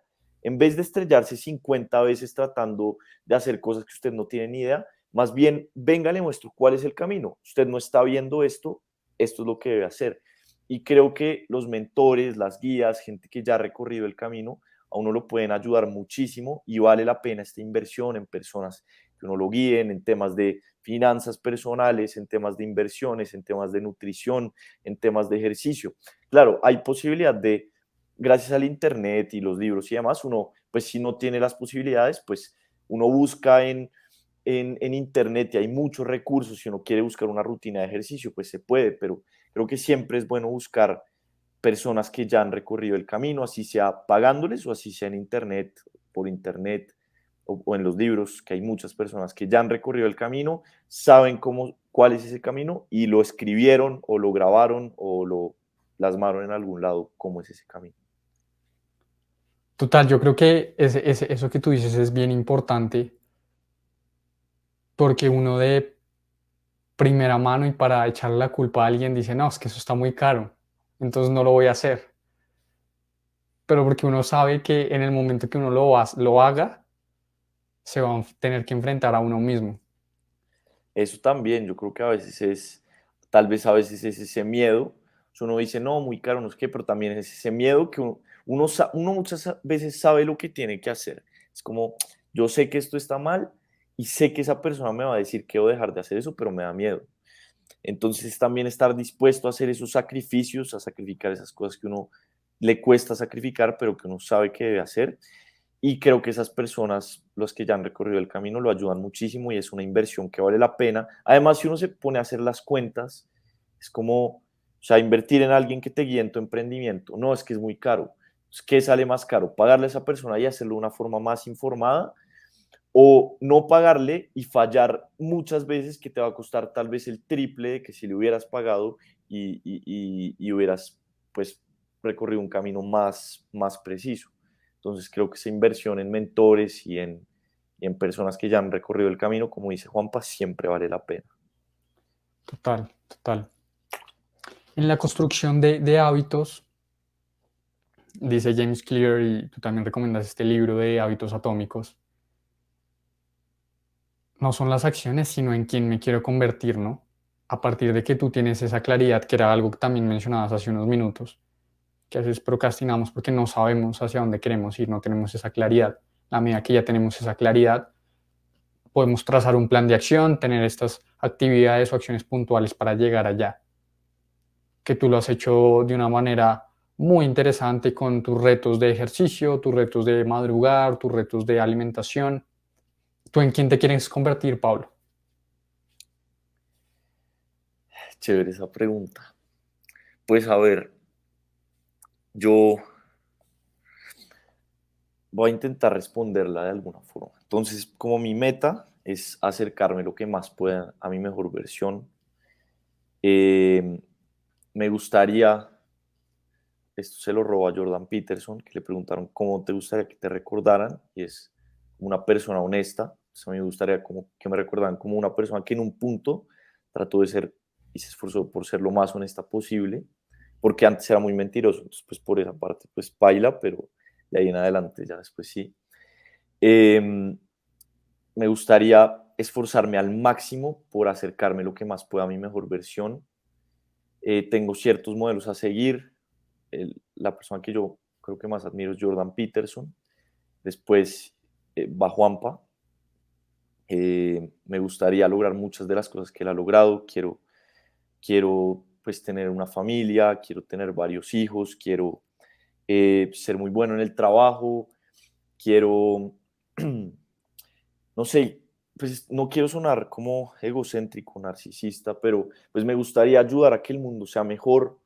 en vez de estrellarse 50 veces tratando de hacer cosas que usted no tiene ni idea, más bien, venga, le muestro cuál es el camino. Usted no está viendo esto es lo que debe hacer. Y creo que los mentores, las guías, gente que ya ha recorrido el camino, a uno lo pueden ayudar muchísimo y vale la pena esta inversión en personas que uno lo guíen, en temas de finanzas personales, en temas de inversiones, en temas de nutrición, en temas de ejercicio. Claro, hay posibilidad de, gracias al Internet y los libros y demás, uno, pues si no tiene las posibilidades, pues uno busca en Internet y hay muchos recursos. Si uno quiere buscar una rutina de ejercicio, pues se puede, pero creo que siempre es bueno buscar personas que ya han recorrido el camino, así sea pagándoles o así sea en Internet, por Internet o en los libros, que hay muchas personas que ya han recorrido el camino, saben cuál es ese camino y lo escribieron o lo grabaron o lo plasmaron en algún lado, cómo es ese camino.
Total, yo creo que eso que tú dices es bien importante porque uno de primera mano y para echarle la culpa a alguien dice, no, es que eso está muy caro, entonces no lo voy a hacer. Pero porque uno sabe que en el momento que uno lo haga, se va a tener que enfrentar a uno mismo.
Eso también, yo creo que a veces tal vez a veces es ese miedo, uno dice, no, muy caro, no es que, pero también es ese miedo que uno muchas veces sabe lo que tiene que hacer. Es como, yo sé que esto está mal y sé que esa persona me va a decir que debo dejar de hacer eso, pero me da miedo. Entonces también estar dispuesto a hacer esos sacrificios, a sacrificar esas cosas que uno le cuesta sacrificar, pero que uno sabe que debe hacer. Y creo que esas personas, los que ya han recorrido el camino, lo ayudan muchísimo y es una inversión que vale la pena. Además, si uno se pone a hacer las cuentas, es como, o sea, invertir en alguien que te guíe en tu emprendimiento. No, es que es muy caro. ¿Qué sale más caro? ¿Pagarle a esa persona y hacerlo de una forma más informada? O no pagarle y fallar muchas veces que te va a costar tal vez el triple de que si le hubieras pagado y hubieras pues recorrido un camino más preciso. Entonces creo que esa inversión en mentores y en personas que ya han recorrido el camino, como dice Juanpa, siempre vale la pena.
Total, total. En la construcción de hábitos, dice James Clear, y tú también recomiendas este libro de hábitos atómicos, no son las acciones, sino en quién me quiero convertir, ¿no? A partir de que tú tienes esa claridad, que era algo que también mencionabas hace unos minutos, que a veces procrastinamos porque no sabemos hacia dónde queremos ir, no tenemos esa claridad. A medida que ya tenemos esa claridad, podemos trazar un plan de acción, tener estas actividades o acciones puntuales para llegar allá. Que tú lo has hecho de una manera muy interesante con tus retos de ejercicio, tus retos de madrugar, tus retos de alimentación. ¿Tú en quién te quieres convertir, Pablo?
Chévere esa pregunta. Pues a ver, yo voy a intentar responderla de alguna forma. Entonces, como mi meta es acercarme lo que más pueda a mi mejor versión, eh, me gustaría, esto se lo robo a Jordan Peterson, que le preguntaron cómo te gustaría que te recordaran, y es una persona honesta. Pues a mí me gustaría como que me recordaran como una persona que en un punto trató de ser y se esforzó por ser lo más honesta posible, porque antes era muy mentiroso, entonces pues por esa parte pues baila, pero de ahí en adelante ya después sí. Eh, Me gustaría esforzarme al máximo por acercarme lo que más pueda a mi mejor versión. Tengo ciertos modelos a seguir. La persona que yo creo que más admiro es Jordan Peterson. Después va Juanpa. Me gustaría lograr muchas de las cosas que él ha logrado. Quiero pues tener una familia, quiero tener varios hijos, quiero ser muy bueno en el trabajo, quiero no sé, pues no quiero sonar como egocéntrico, narcisista, pero pues me gustaría ayudar a que el mundo sea mejor,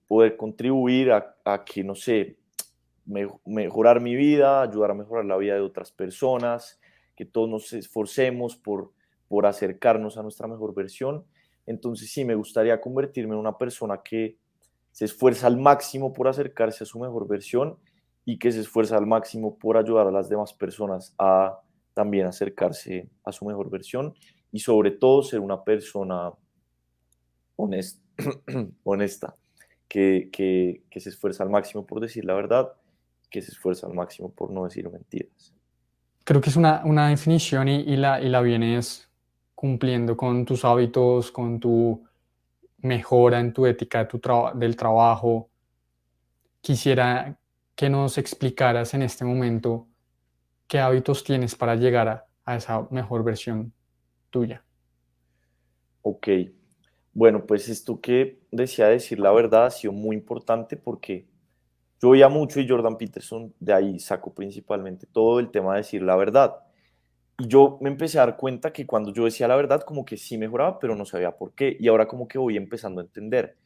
poder contribuir a que, no sé, mejorar mi vida, ayudar a mejorar la vida de otras personas, que todos nos esforcemos por acercarnos a nuestra mejor versión. Entonces sí, me gustaría convertirme en una persona que se esfuerza al máximo por acercarse a su mejor versión y que se esfuerza al máximo por ayudar a las demás personas a también acercarse a su mejor versión y sobre todo ser una persona honesta, honesta que se esfuerza al máximo por decir la verdad, que se esfuerza al máximo por no decir mentiras.
Creo que es una definición y la vienes cumpliendo con tus hábitos, con tu mejora en tu ética del trabajo. Quisiera que nos explicaras en este momento qué hábitos tienes para llegar a esa mejor versión tuya.
Ok, bueno, pues esto que decía decir la verdad ha sido muy importante porque yo veía mucho y Jordan Peterson, de ahí saco principalmente todo el tema de decir la verdad. Y yo me empecé a dar cuenta que cuando yo decía la verdad, como que sí mejoraba, pero no sabía por qué. Y ahora como que voy empezando a entender.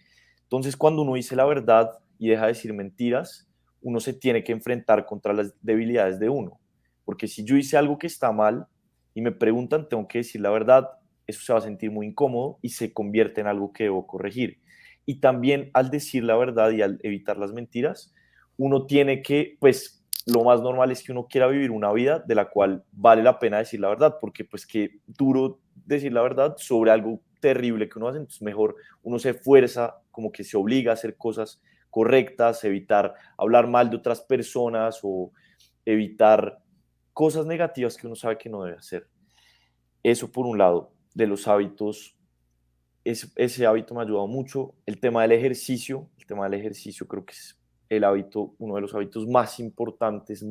Entonces, cuando uno dice la verdad y deja de decir mentiras, uno se tiene que enfrentar contra las debilidades de uno. Porque si yo hice algo que está mal y me preguntan, tengo que decir la verdad, eso se va a sentir muy incómodo y se convierte en algo que debo corregir. Y también al decir la verdad y al evitar las mentiras, uno tiene que, pues, lo más normal es que uno quiera vivir una vida de la cual vale la pena decir la verdad, porque pues qué duro decir la verdad sobre algo terrible que uno hace, entonces mejor uno se esfuerza, como que se obliga a hacer cosas correctas, evitar hablar mal de otras personas o evitar cosas negativas que uno sabe que no debe hacer. Eso por un lado, de los hábitos, ese hábito me ha ayudado mucho. El tema del ejercicio creo que es el hábito, uno de los hábitos más importantes,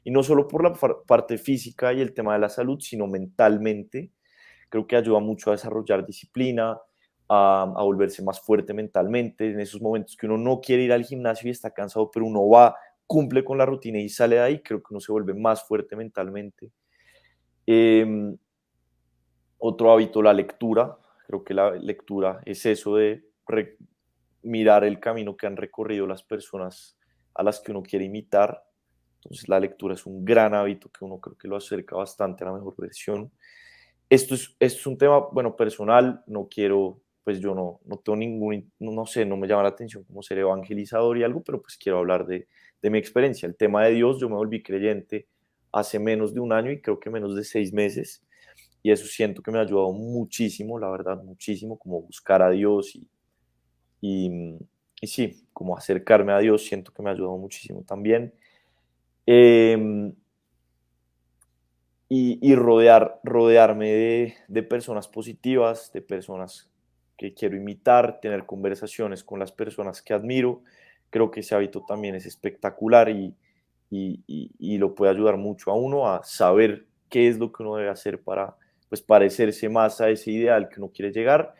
y no solo por la parte física y el tema de la salud, sino mentalmente. Creo que ayuda mucho a desarrollar disciplina, a volverse más fuerte mentalmente, en esos momentos que uno no quiere ir al gimnasio y está cansado, pero uno va, cumple con la rutina y sale de ahí, creo que uno se vuelve más fuerte mentalmente. Eh, Otro hábito, la lectura. Creo que la lectura es eso de mirar el camino que han recorrido las personas a las que uno quiere imitar. Entonces la lectura es un gran hábito que uno creo que lo acerca bastante a la mejor versión. Esto es un tema, bueno, personal, no quiero, pues yo no tengo ningún, no sé, no me llama la atención como ser evangelizador y algo, pero pues quiero hablar de mi experiencia. El tema de Dios, yo me volví creyente hace menos de un año y creo que menos de 6 meses, y eso siento que me ha ayudado muchísimo, la verdad, muchísimo, como buscar a Dios y, y sí, como acercarme a Dios, siento que me ha ayudado muchísimo también. Eh, y rodearme de personas positivas, de personas que quiero imitar, tener conversaciones con las personas que admiro. Creo que ese hábito también es espectacular y lo puede ayudar mucho a uno a saber qué es lo que uno debe hacer para pues parecerse más a ese ideal que uno quiere llegar,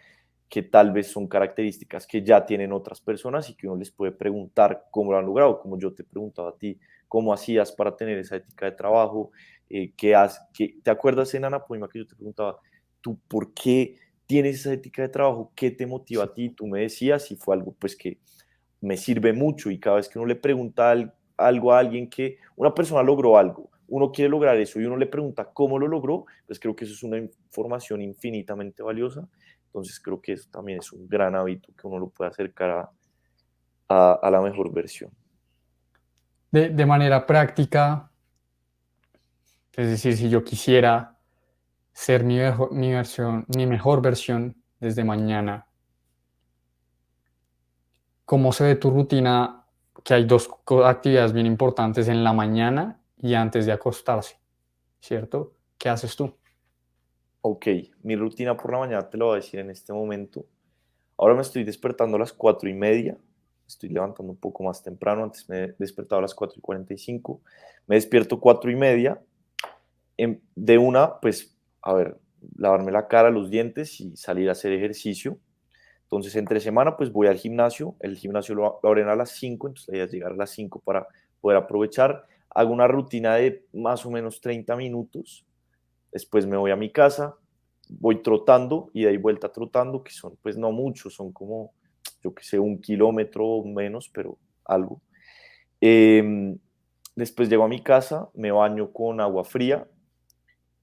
que tal vez son características que ya tienen otras personas y que uno les puede preguntar cómo lo han logrado, como yo te preguntaba a ti, cómo hacías para tener esa ética de trabajo, ¿te acuerdas en Anapoima que yo te preguntaba, tú por qué tienes esa ética de trabajo? ¿Qué te motiva a ti? Tú me decías y fue algo pues que me sirve mucho, y cada vez que uno le pregunta algo a alguien, que una persona logró algo, uno quiere lograr eso y uno le pregunta cómo lo logró, pues creo que eso es una información infinitamente valiosa. Entonces creo que eso también es un gran hábito que uno lo puede acercar a la mejor versión.
De manera práctica, es decir, si yo quisiera ser mi mejor versión desde mañana, ¿cómo se ve tu rutina? Que hay dos actividades bien importantes en la mañana y antes de acostarse, ¿cierto? ¿Qué haces tú?
Ok, mi rutina por la mañana te lo voy a decir en este momento. Ahora me estoy despertando a las 4:30, estoy levantando un poco más temprano, antes me despertaba a las 4:45, me despierto 4:30, de una, pues, a ver, lavarme la cara, los dientes y salir a hacer ejercicio. Entonces, entre semana, pues voy al gimnasio, el gimnasio lo abren a las 5, entonces la idea es llegar a las 5 para poder aprovechar. Hago una rutina de más o menos 30 minutos, después me voy a mi casa, voy trotando, y de ahí vuelta trotando, que son pues no muchos, son como, yo que sé, 1 kilómetro o menos, pero algo. Em, Después llego a mi casa, me baño con agua fría,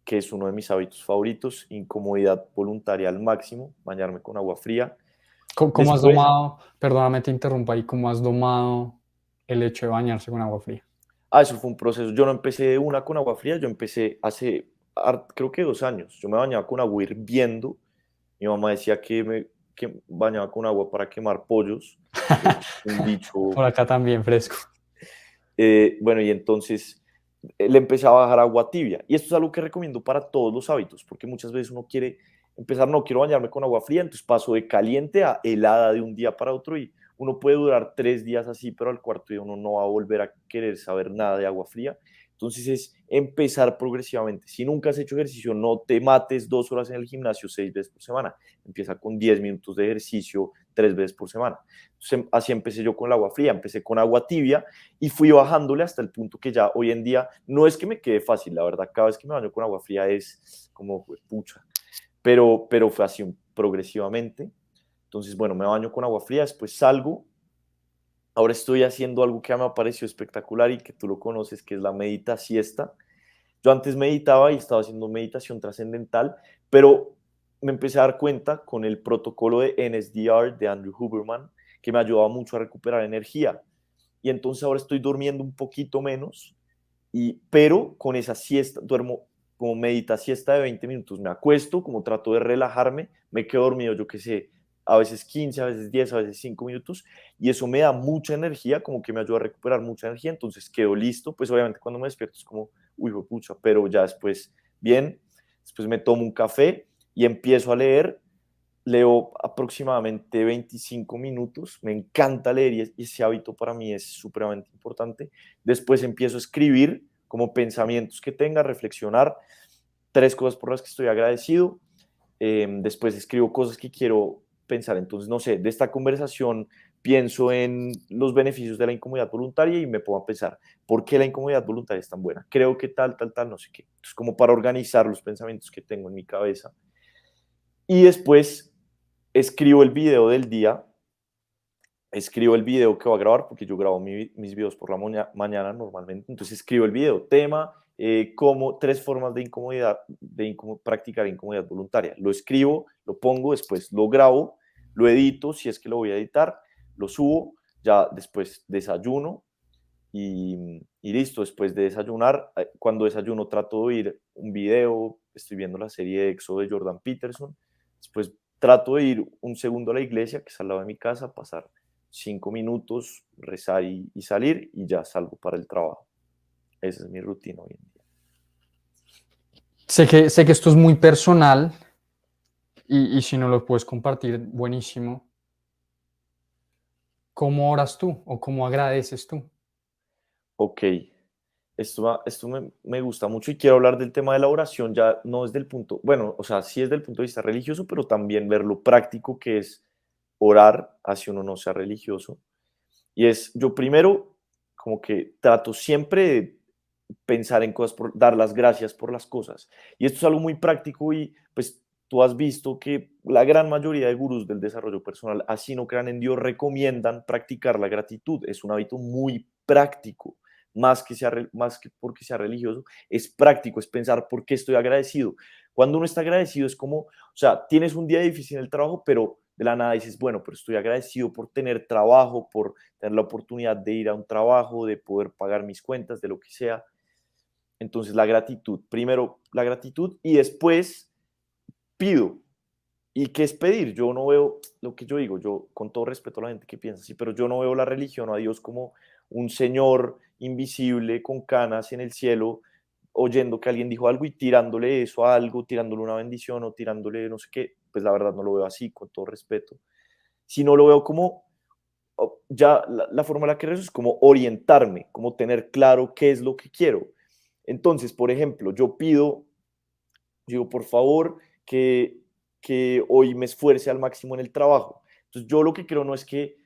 que es uno de mis hábitos favoritos, incomodidad voluntaria al máximo, bañarme con agua fría.
¿Cómo has
Después,
domado, perdóname te interrumpa ahí, cómo has domado el hecho de bañarse con agua fría?
eso fue un proceso. Yo no empecé de una con agua fría, yo empecé hace, creo que 2 años. Yo me bañaba con agua hirviendo. Mi mamá decía que bañaba con agua para quemar pollos. Un dicho.
Por acá también fresco.
Bueno, y entonces le empecé a bajar agua tibia. Y esto es algo que recomiendo para todos los hábitos, porque muchas veces uno quiere empezar, no quiero bañarme con agua fría, entonces paso de caliente a helada de un día para otro, y uno puede durar 3 días así, pero al cuarto día uno no va a volver a querer saber nada de agua fría. Entonces es empezar progresivamente. Si nunca has hecho ejercicio, no te mates 2 horas en el gimnasio 6 veces por semana. Empieza con 10 minutos de ejercicio 3 veces por semana. Entonces, así empecé yo con el agua fría, empecé con agua tibia y fui bajándole hasta el punto que ya hoy en día no es que me quede fácil, la verdad, cada vez que me baño con agua fría es como, pues, pucha, pero fue así progresivamente. Entonces, bueno, me baño con agua fría, después salgo. Ahora estoy haciendo algo que me ha parecido espectacular y que tú lo conoces, que es la medita siesta. Yo antes meditaba y estaba haciendo meditación trascendental, pero me empecé a dar cuenta con el protocolo de NSDR de Andrew Huberman, que me ayudaba mucho a recuperar energía. Y entonces ahora estoy durmiendo un poquito menos, pero con esa siesta, duermo como medita siesta de 20 minutos, me acuesto, como trato de relajarme, me quedo dormido, yo qué sé, a veces 15, a veces 10, a veces 5 minutos, y eso me da mucha energía, como que me ayuda a recuperar mucha energía, entonces quedo listo, pues obviamente cuando me despierto es como, uy, pucha, pero ya después, bien, después me tomo un café y empiezo a leer. Leo aproximadamente 25 minutos, me encanta leer, y ese hábito para mí es supremamente importante. Después empiezo a escribir como pensamientos que tenga, reflexionar, 3 cosas por las que estoy agradecido. Después escribo cosas que quiero pensar. Entonces, no sé, de esta conversación pienso en los beneficios de la incomodidad voluntaria y me pongo a pensar, ¿por qué la incomodidad voluntaria es tan buena? Creo que tal, tal, tal, no sé qué. Entonces, como para organizar los pensamientos que tengo en mi cabeza. Y después escribo el video del día, escribo el video que voy a grabar, porque yo grabo mis videos por la mañana normalmente. Entonces escribo el video, tema, como 3 formas de incomodidad, practicar incomodidad voluntaria. Lo escribo, lo pongo, después lo grabo, lo edito, si es que lo voy a editar, lo subo, ya después desayuno, y listo. Después de desayunar, cuando desayuno trato de oír un video, estoy viendo la serie de EXO de Jordan Peterson, después trato de ir un segundo a la iglesia, que es al lado de mi casa, pasar 5 minutos, rezar y salir, y ya salgo para el trabajo. Esa es mi rutina hoy en día.
Sé que esto es muy personal y si no lo puedes compartir, buenísimo. ¿Cómo oras tú o cómo agradeces tú?
Ok, esto me gusta mucho, y quiero hablar del tema de la oración, ya no desde el punto, bueno, o sea, sí desde el punto de vista religioso, pero también ver lo práctico que es orar, así uno no sea religioso. Y es, yo primero, como que trato siempre de pensar en cosas, dar las gracias por las cosas. Y esto es algo muy práctico, y pues tú has visto que la gran mayoría de gurús del desarrollo personal, así no crean en Dios, recomiendan practicar la gratitud. Es un hábito muy práctico, más que porque sea religioso, es práctico, es pensar por qué estoy agradecido. Cuando uno está agradecido es como, o sea, tienes un día difícil en el trabajo, pero de la nada dices, bueno, pero estoy agradecido por tener trabajo, por tener la oportunidad de ir a un trabajo, de poder pagar mis cuentas, de lo que sea. Entonces, la gratitud, primero la gratitud y después pido. ¿Y qué es pedir? Yo no veo lo que yo digo, yo con todo respeto a la gente que piensa así, pero yo no veo la religión o a Dios como un señor invisible con canas en el cielo, oyendo que alguien dijo algo y tirándole eso a algo, tirándole una bendición o tirándole no sé qué. Pues la verdad no lo veo así, con todo respeto. Sino lo veo como, ya la forma en la que rezo es como orientarme, como tener claro qué es lo que quiero. Entonces, por ejemplo, yo pido, digo, por favor, que hoy me esfuerce al máximo en el trabajo. Entonces, yo lo que creo no es que,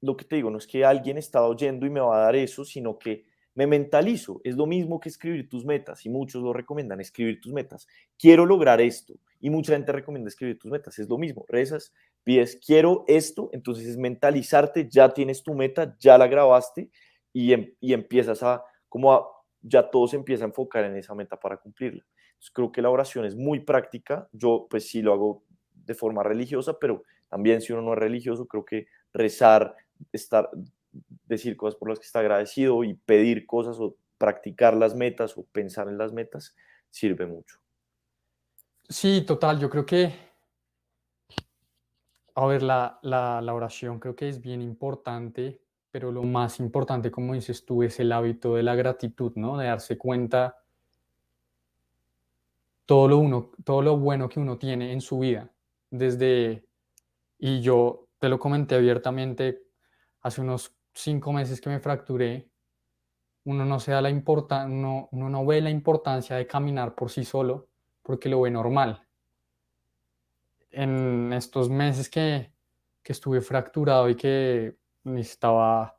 lo que te digo, no es que alguien está oyendo y me va a dar eso, sino que me mentalizo. Es lo mismo que escribir tus metas y muchos lo recomiendan, escribir tus metas. Quiero lograr esto y mucha gente recomienda escribir tus metas. Es lo mismo, rezas, pides, quiero esto, entonces es mentalizarte, ya tienes tu meta, ya la grabaste y empiezas como ya todo se empieza a enfocar en esa meta para cumplirla. Entonces, creo que la oración es muy práctica. Yo pues sí lo hago de forma religiosa, pero también si uno no es religioso, creo que rezar, estar, decir cosas por las que está agradecido y pedir cosas o practicar las metas o pensar en las metas sirve mucho.
Sí, total, yo creo que, a ver, la oración creo que es bien importante, pero lo más importante, como dices tú, es el hábito de la gratitud, ¿no? De darse cuenta todo lo bueno que uno tiene en su vida. Desde, y yo te lo comenté abiertamente, hace unos 5 meses que me fracturé, uno no se da la uno no ve la importancia de caminar por sí solo porque lo ve normal. En estos meses que estuve fracturado y que necesitaba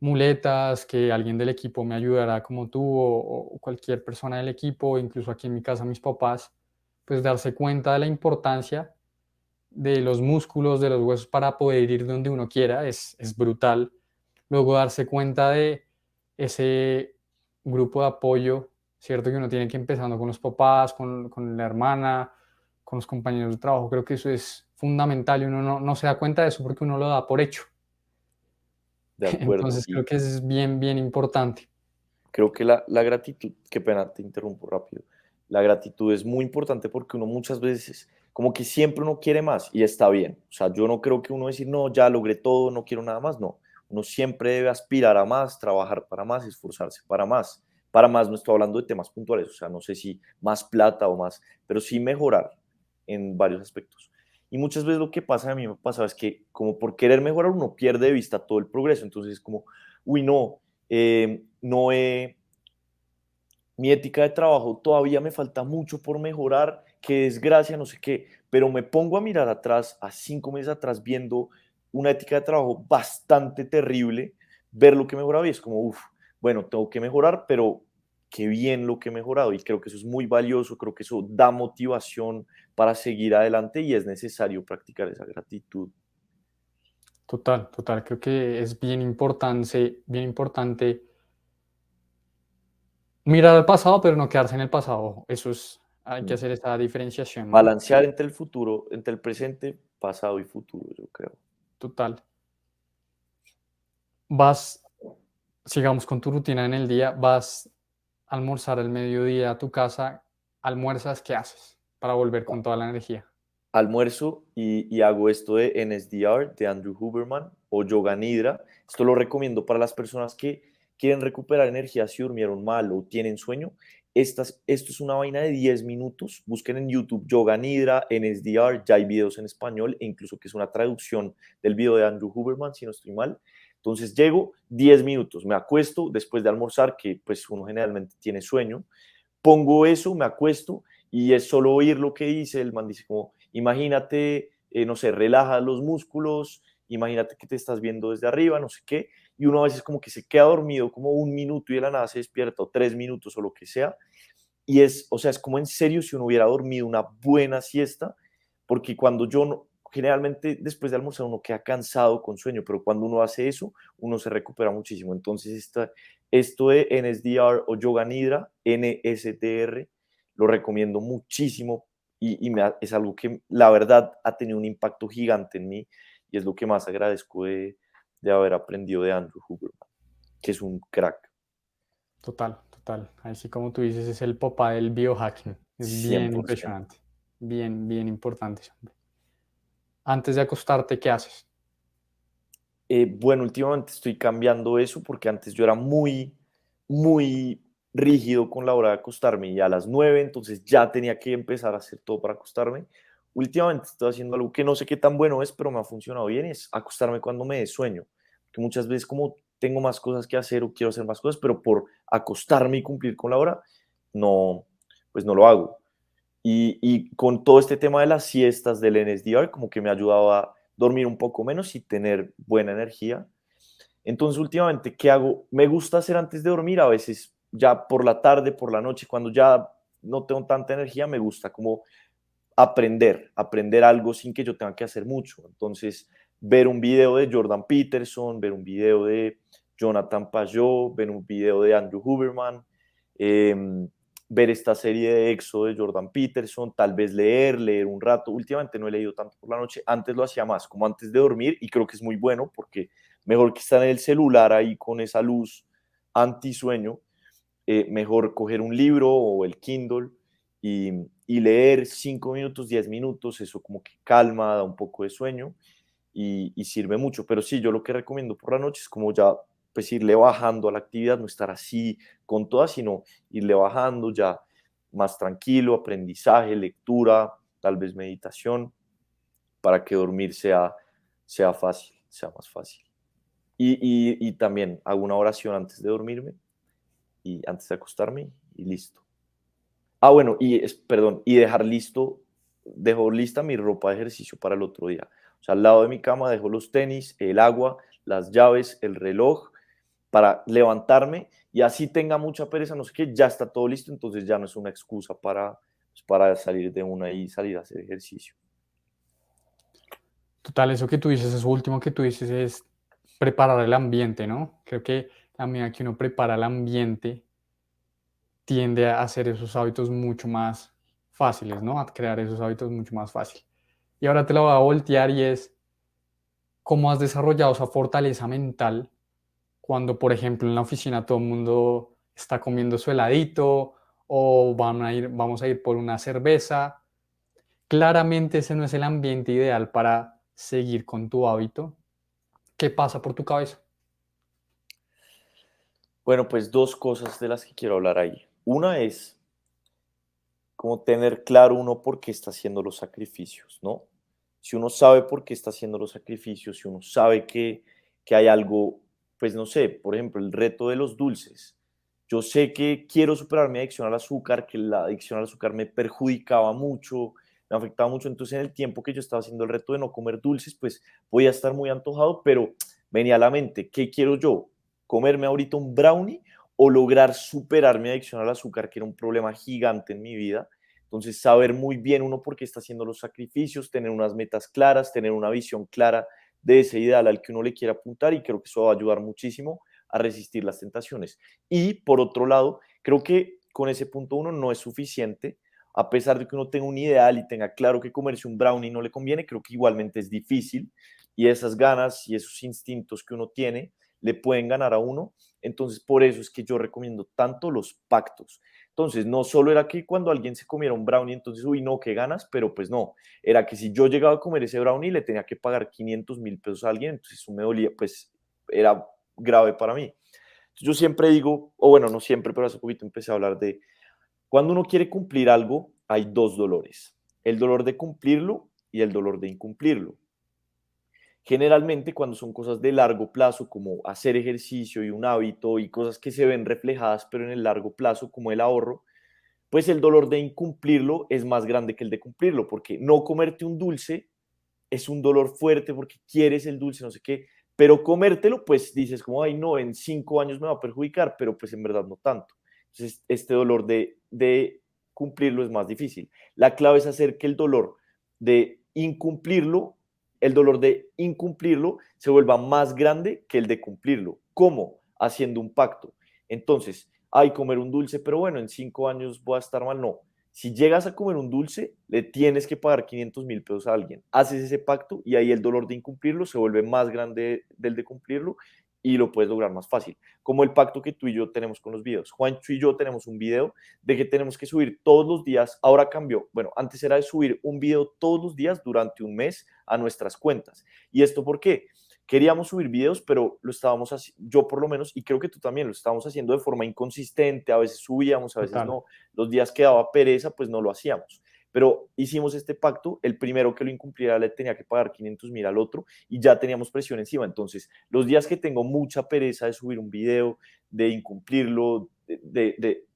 muletas, que alguien del equipo me ayudara como tú o cualquier persona del equipo, incluso aquí en mi casa mis papás, pues darse cuenta de la importancia de los músculos, de los huesos para poder ir donde uno quiera, es brutal. Luego darse cuenta de ese grupo de apoyo, ¿cierto? Que uno tiene que empezando con los papás, con la hermana, con los compañeros de trabajo. Creo que eso es fundamental y uno no se da cuenta de eso porque uno lo da por hecho.
De acuerdo.
Entonces creo
Y
que eso es bien, bien importante.
creo que la gratitud, qué pena, te interrumpo rápido. La gratitud es muy importante porque uno muchas veces, como que siempre uno quiere más y está bien. O sea, yo no creo que uno decir, no, ya logré todo, no quiero nada más. No, uno siempre debe aspirar a más, trabajar para más, esforzarse para más. Para más, no estoy hablando de temas puntuales, o sea, no sé si más plata o más, pero sí mejorar en varios aspectos. Y muchas veces lo que pasa, a mí me pasa, es que como por querer mejorar uno pierde de vista todo el progreso. Entonces es como, uy, no, no he, mi ética de trabajo todavía me falta mucho por mejorar, qué desgracia, no sé qué, pero me pongo a mirar atrás, a 5 meses atrás, viendo una ética de trabajo bastante terrible, ver lo que he mejorado y es como, uff, bueno, tengo que mejorar, pero qué bien lo que he mejorado y creo que eso es muy valioso, creo que eso da motivación para seguir adelante y es necesario practicar esa gratitud.
Total, total. Creo que es bien importante mirar al pasado, pero no quedarse en el pasado. Eso es, hay que
Mm.
hacer esa diferenciación, ¿no?
Balancear entre el futuro, entre el presente, pasado y futuro, yo creo.
Total. Vas, sigamos con tu rutina en el día, vas a almorzar al mediodía a tu casa, almuerzas, ¿qué haces para volver con toda la energía?
Almuerzo y hago esto de NSDR de Andrew Huberman o Yoga Nidra. Esto lo recomiendo para las personas que quieren recuperar energía si durmieron mal o tienen sueño. Esto es una vaina de 10 minutos. Busquen en YouTube Yoga Nidra, NSDR, ya hay videos en español e incluso que es una traducción del video de Andrew Huberman, si no estoy mal. Entonces llego 10 minutos, me acuesto después de almorzar, que pues uno generalmente tiene sueño, pongo eso, me acuesto y es solo oír lo que dice. El man dice como, imagínate, no sé, relaja los músculos, imagínate que te estás viendo desde arriba, no sé qué, y uno a veces como que se queda dormido como 1 minuto y de la nada se despierta, o 3 minutos o lo que sea, y es, o sea, es como en serio si uno hubiera dormido una buena siesta, porque cuando yo no, generalmente después de almorzar uno queda cansado con sueño, pero cuando uno hace eso, uno se recupera muchísimo. Entonces, esto de NSDR o Yoga Nidra, NSDR, lo recomiendo muchísimo es algo que la verdad ha tenido un impacto gigante en mí y es lo que más agradezco de haber aprendido de Andrew Huberman, que es un crack,
Total, total. Así como tú dices, es el papá del biohacking. Es bien
100%.
impresionante. Bien, bien importante ese hombre. Antes de acostarte, ¿qué haces?
Bueno, últimamente estoy cambiando eso porque antes yo era muy rígido con la hora de acostarme y a las 9, entonces ya tenía que empezar a hacer todo para acostarme. Últimamente estoy haciendo algo que no sé qué tan bueno es, pero me ha funcionado bien, es acostarme cuando me dé sueño. Que muchas veces como tengo más cosas que hacer o quiero hacer más cosas, pero por acostarme y cumplir con la hora, no, pues no lo hago. Y con todo este tema de las siestas del NSDR, como que me ha ayudado a dormir un poco menos y tener buena energía. Entonces, últimamente, ¿qué hago? Me gusta hacer antes de dormir, a veces ya por la tarde, por la noche, cuando ya no tengo tanta energía, me gusta como aprender algo sin que yo tenga que hacer mucho. Entonces, ver un video de Jordan Peterson, ver un video de Jonathan Pajot, ver un video de Andrew Huberman, eh, ver esta serie de EXO de Jordan Peterson, tal vez leer un rato. Últimamente no he leído tanto por la noche, antes lo hacía más, como antes de dormir, y creo que es muy bueno porque mejor que estar en el celular ahí con esa luz antisueño, mejor coger un libro o el Kindle y leer 5 minutos, 10 minutos, eso como que calma, da un poco de sueño y sirve mucho. Pero sí, yo lo que recomiendo por la noche es como ya pues irle bajando a la actividad, no estar así con todas, sino irle bajando ya más tranquilo, aprendizaje, lectura, tal vez meditación, para que dormir sea fácil, sea más fácil. Y también hago una oración antes de dormirme y antes de acostarme y listo. Ah, bueno, perdón, y dejo lista mi ropa de ejercicio para el otro día. O sea, al lado de mi cama dejo los tenis, el agua, las llaves, el reloj para levantarme y así tenga mucha pereza, no sé qué, ya está todo listo, entonces ya no es una excusa para salir de una y salir a hacer ejercicio.
Total, eso que tú dices, eso último que tú dices es preparar el ambiente, ¿no? Creo que a medida que uno prepara el ambiente, tiende a hacer esos hábitos mucho más fáciles, ¿no? A crear esos hábitos mucho más fácil. Y ahora te lo voy a voltear y es, ¿cómo has desarrollado esa fortaleza mental cuando, por ejemplo, en la oficina todo el mundo está comiendo su heladito o vamos a ir por una cerveza? Claramente ese no es el ambiente ideal para seguir con tu hábito. ¿Qué pasa por tu cabeza?
Bueno, pues dos cosas de las que quiero hablar ahí. Una es como tener claro uno por qué está haciendo los sacrificios, ¿no? Si uno sabe por qué está haciendo los sacrificios, si uno sabe que hay algo, pues no sé, por ejemplo, el reto de los dulces. Yo sé que quiero superar mi adicción al azúcar, que la adicción al azúcar me perjudicaba mucho, me afectaba mucho. Entonces, en el tiempo que yo estaba haciendo el reto de no comer dulces, pues voy a estar muy antojado, pero venía a la mente, ¿qué quiero yo? ¿Comerme ahorita un brownie o lograr superar mi adicción al azúcar, que era un problema gigante en mi vida? Entonces, saber muy bien uno por qué está haciendo los sacrificios, tener unas metas claras, tener una visión clara de ese ideal al que uno le quiere apuntar, y creo que eso va a ayudar muchísimo a resistir las tentaciones. Y por otro lado, creo que con ese punto uno no es suficiente, a pesar de que uno tenga un ideal y tenga claro que comerse un brownie no le conviene, creo que igualmente es difícil y esas ganas y esos instintos que uno tiene le pueden ganar a uno. Entonces, por eso es que yo recomiendo tanto los pactos. Entonces, no solo era que cuando alguien se comiera un brownie, entonces, uy, no, qué ganas, pero pues no, era que si yo llegaba a comer ese brownie, le tenía que pagar 500.000 pesos a alguien, entonces eso me dolía, pues era grave para mí. Entonces, yo siempre digo, o bueno, no siempre, pero hace poquito empecé a hablar de, cuando uno quiere cumplir algo, hay dos dolores, el dolor de cumplirlo y el dolor de incumplirlo. Generalmente cuando son cosas de largo plazo, como hacer ejercicio y un hábito y cosas que se ven reflejadas, pero en el largo plazo, como el ahorro, pues el dolor de incumplirlo es más grande que el de cumplirlo, porque no comerte un dulce es un dolor fuerte porque quieres el dulce, no sé qué, pero comértelo, pues dices como, ay, no, en 5 años me va a perjudicar, pero pues en verdad no tanto. Entonces, este dolor de cumplirlo es más difícil. La clave es hacer que el dolor de incumplirlo, el dolor de incumplirlo se vuelva más grande que el de cumplirlo. ¿Cómo? Haciendo un pacto. Entonces, ay, comer un dulce, pero bueno, en 5 años voy a estar mal. No. Si llegas a comer un dulce, le tienes que pagar 500.000 pesos a alguien. Haces ese pacto y ahí el dolor de incumplirlo se vuelve más grande del de cumplirlo y lo puedes lograr más fácil. Como el pacto que tú y yo tenemos con los videos. Juancho y yo tenemos un video de que tenemos que subir todos los días. Ahora cambió. Bueno, antes era de subir un video todos los días durante un mes a nuestras cuentas. ¿Y esto por qué? Queríamos subir videos, pero lo estábamos haciendo, yo por lo menos, y creo que tú también, lo estábamos haciendo de forma inconsistente, a veces subíamos, a veces
Total.
no, los días que daba pereza, pues no lo hacíamos. Pero hicimos este pacto, el primero que lo incumpliera le tenía que pagar 500.000 al otro y ya teníamos presión encima. Entonces, los días que tengo mucha pereza de subir un video, de incumplirlo, de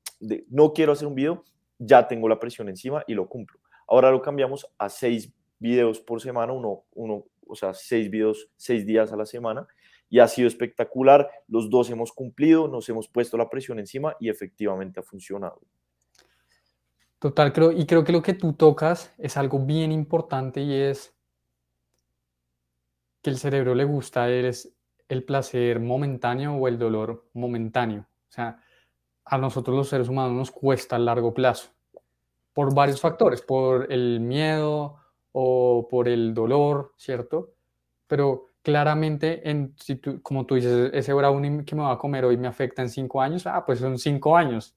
no quiero hacer un video, ya tengo la presión encima y lo cumplo. Ahora lo cambiamos a 6 videos por semana, o sea, 6 videos, 6 días a la semana, y ha sido espectacular. Los dos hemos cumplido, nos hemos puesto la presión encima y efectivamente ha funcionado.
Total, creo que lo que tú tocas es algo bien importante y es que el cerebro le gusta es el placer momentáneo o el dolor momentáneo. O sea, a nosotros los seres humanos nos cuesta a largo plazo por varios
Sí,
factores, por el miedo o por el dolor, ¿cierto? Pero claramente, si como tú dices, ese brownie que me va a comer hoy me afecta en 5 años, pues son 5 años.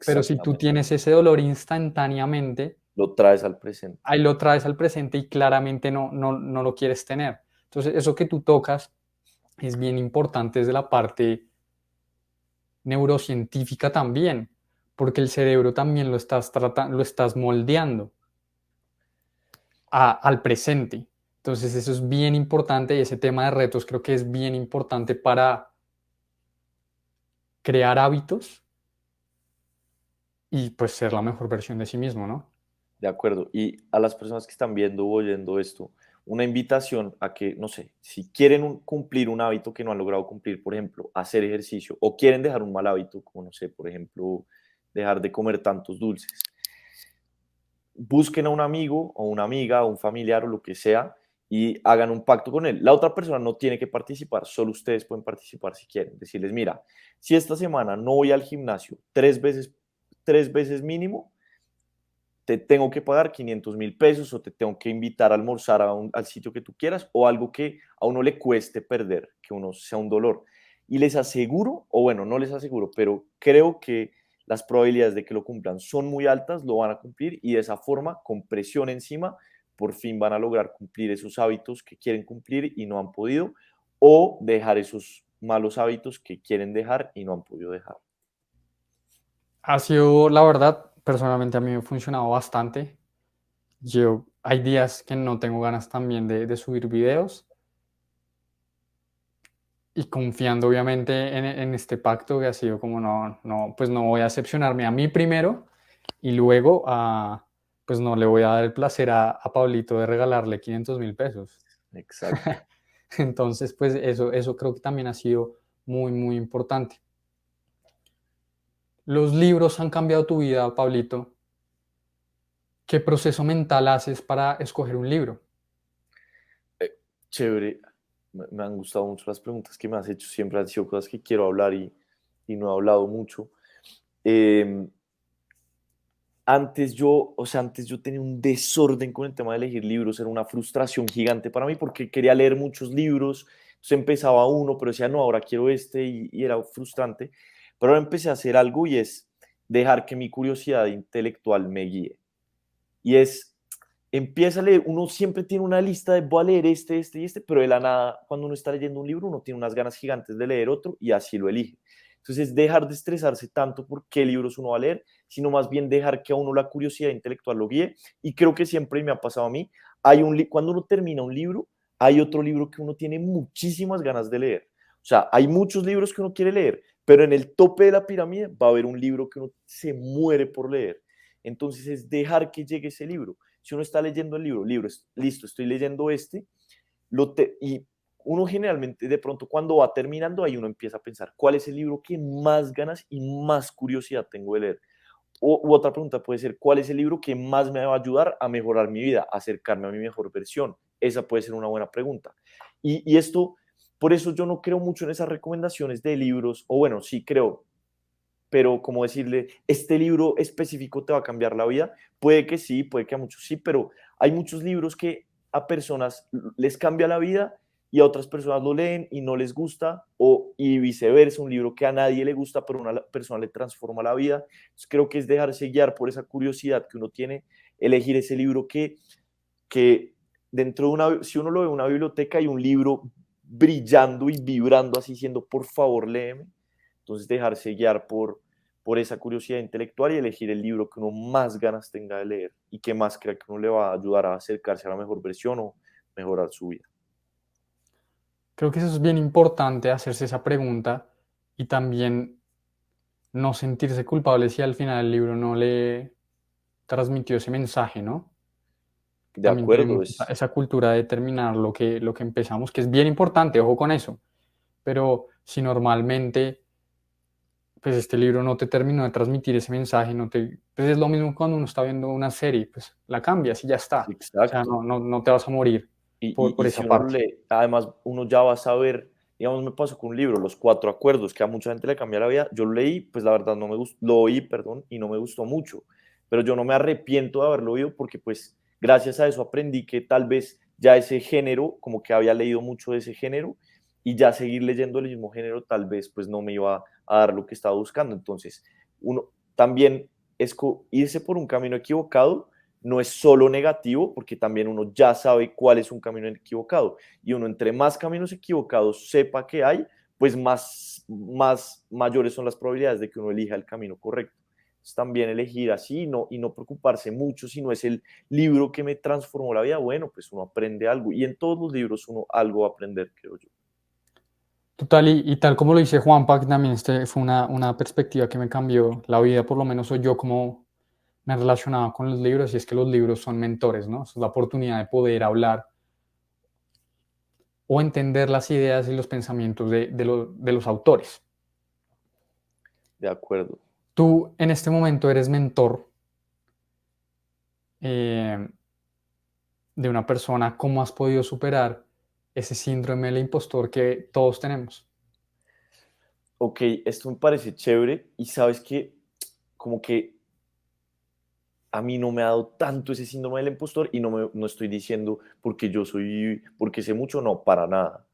Pero si tú
exactamente.
tienes ese dolor instantáneamente,
Lo traes al presente.
ahí lo traes al presente y claramente no lo quieres tener. Entonces, eso que tú tocas es bien importante desde la parte neurocientífica también, porque el cerebro también lo estás moldeando al presente. Entonces, eso es bien importante y ese tema de retos creo que es bien importante para crear hábitos y pues ser la mejor versión de sí mismo, ¿no?
De acuerdo. Y a las personas que están viendo o oyendo esto, una invitación a que, no sé, si quieren cumplir un hábito que no han logrado cumplir, por ejemplo, hacer ejercicio, o quieren dejar un mal hábito, como, no sé, por ejemplo, dejar de comer tantos dulces, busquen a un amigo o una amiga o un familiar o lo que sea y hagan un pacto con él. La otra persona no tiene que participar, solo ustedes pueden participar si quieren. Decirles, mira, si esta semana no voy al gimnasio 3 veces mínimo, te tengo que pagar 500.000 pesos o te tengo que invitar a almorzar al sitio que tú quieras o algo que a uno le cueste perder, que uno sea un dolor. Y les aseguro, o bueno, no les aseguro, pero creo que las probabilidades de que lo cumplan son muy altas, lo van a cumplir y de esa forma, con presión encima, por fin van a lograr cumplir esos hábitos que quieren cumplir y no han podido, o dejar esos malos hábitos que quieren dejar y no han podido dejar.
Ha sido, la verdad, personalmente a mí me ha funcionado bastante. Hay días que no tengo ganas también de subir videos y confiando obviamente en este pacto que ha sido como pues no voy a decepcionarme a mí primero y luego pues no le voy a dar el placer a Pablito de regalarle 500.000 pesos.
Exacto.
Entonces, pues eso creo que también ha sido muy, muy importante. Los libros han cambiado tu vida, Pablito. ¿Qué proceso mental haces para escoger un libro?
Eh, Chévere. Me han gustado mucho las preguntas que me has hecho. Siempre han sido cosas que quiero hablar y no he hablado mucho. Eh, antes yo tenía un desorden con el tema de elegir libros, era una frustración gigante para mí porque quería leer muchos libros, entonces empezaba uno, pero decía, no, ahora quiero este y era frustrante. Pero ahora empecé a hacer algo y es dejar que mi curiosidad intelectual me guíe. Y es, empieza a leer, uno siempre tiene una lista de voy a leer este y este, pero de la nada, cuando uno está leyendo un libro, uno tiene unas ganas gigantes de leer otro y así lo elige. Entonces, dejar de estresarse tanto por qué libros uno va a leer, sino más bien dejar que a uno la curiosidad intelectual lo guíe. Y creo que siempre me ha pasado a mí, cuando uno termina un libro, hay otro libro que uno tiene muchísimas ganas de leer. O sea, hay muchos libros que uno quiere leer, pero en el tope de la pirámide va a haber un libro que uno se muere por leer. Entonces es dejar que llegue ese libro. Si uno está leyendo el libro, listo, estoy leyendo y uno generalmente de pronto cuando va terminando, ahí uno empieza a pensar, ¿cuál es el libro que más ganas y más curiosidad tengo de leer? u otra pregunta puede ser, ¿cuál es el libro que más me va a ayudar a mejorar mi vida, a acercarme a mi mejor versión? Esa puede ser una buena pregunta. Y esto, por eso yo no creo mucho en esas recomendaciones de libros, o bueno, sí creo, pero como decirle, este libro específico te va a cambiar la vida, puede que sí, puede que a muchos sí, pero hay muchos libros que a personas les cambia la vida y a otras personas lo leen y no les gusta, y viceversa, un libro que a nadie le gusta, pero a una persona le transforma la vida. Entonces, creo que es dejarse guiar por esa curiosidad que uno tiene, elegir ese libro que dentro de una, si uno lo ve en una biblioteca y un libro brillando y vibrando así, siendo, por favor, léeme. Entonces, dejarse guiar por esa curiosidad intelectual y elegir el libro que uno más ganas tenga de leer y que más crea que uno le va a ayudar a acercarse a la mejor versión o mejorar su vida.
Creo que eso es bien importante, hacerse esa pregunta y también no sentirse culpable si al final el libro no le transmitió ese mensaje, ¿no?
De
También tenemos
acuerdo,
esa cultura de terminar lo que empezamos, que es bien importante, ojo con eso. Pero si normalmente pues este libro no te terminó de transmitir ese mensaje, pues es lo mismo cuando uno está viendo una serie, pues la cambias y ya está. O sea,
exacto.
no te vas a morir por
Y
esa
si uno lo
parte.
lee, además uno ya va a saber, digamos, me pasó con un libro, Los Cuatro Acuerdos, que a mucha gente le cambia la vida. Yo lo leí, pues la verdad no me gustó, lo oí, perdón, y no me gustó mucho, pero yo no me arrepiento de haberlo oído porque pues gracias a eso aprendí que tal vez ya ese género, como que había leído mucho de ese género y ya seguir leyendo el mismo género tal vez pues no me iba a dar lo que estaba buscando. Entonces, uno también es irse por un camino equivocado no es solo negativo, porque también uno ya sabe cuál es un camino equivocado. Y uno entre más caminos equivocados sepa que hay, pues más mayores son las probabilidades de que uno elija el camino correcto. Entonces, también elegir así y no preocuparse mucho si no es el libro que me transformó la vida. Bueno, pues uno aprende algo. Y en todos los libros uno algo va a aprender, creo yo.
Total, y tal como lo dice Juanpa, que también fue una perspectiva que me cambió la vida, por lo menos soy yo como me relacionaba con los libros, y es que los libros son mentores, ¿no? Es la oportunidad de poder hablar o entender las ideas y los pensamientos de los autores.
De acuerdo.
Tú en este momento eres mentor eh, de una persona. ¿Cómo has podido superar ese síndrome del impostor que todos tenemos?
Ok, esto me parece chévere y sabes que como que a mí no me ha dado tanto ese síndrome del impostor y no estoy diciendo porque sé mucho, no, para nada,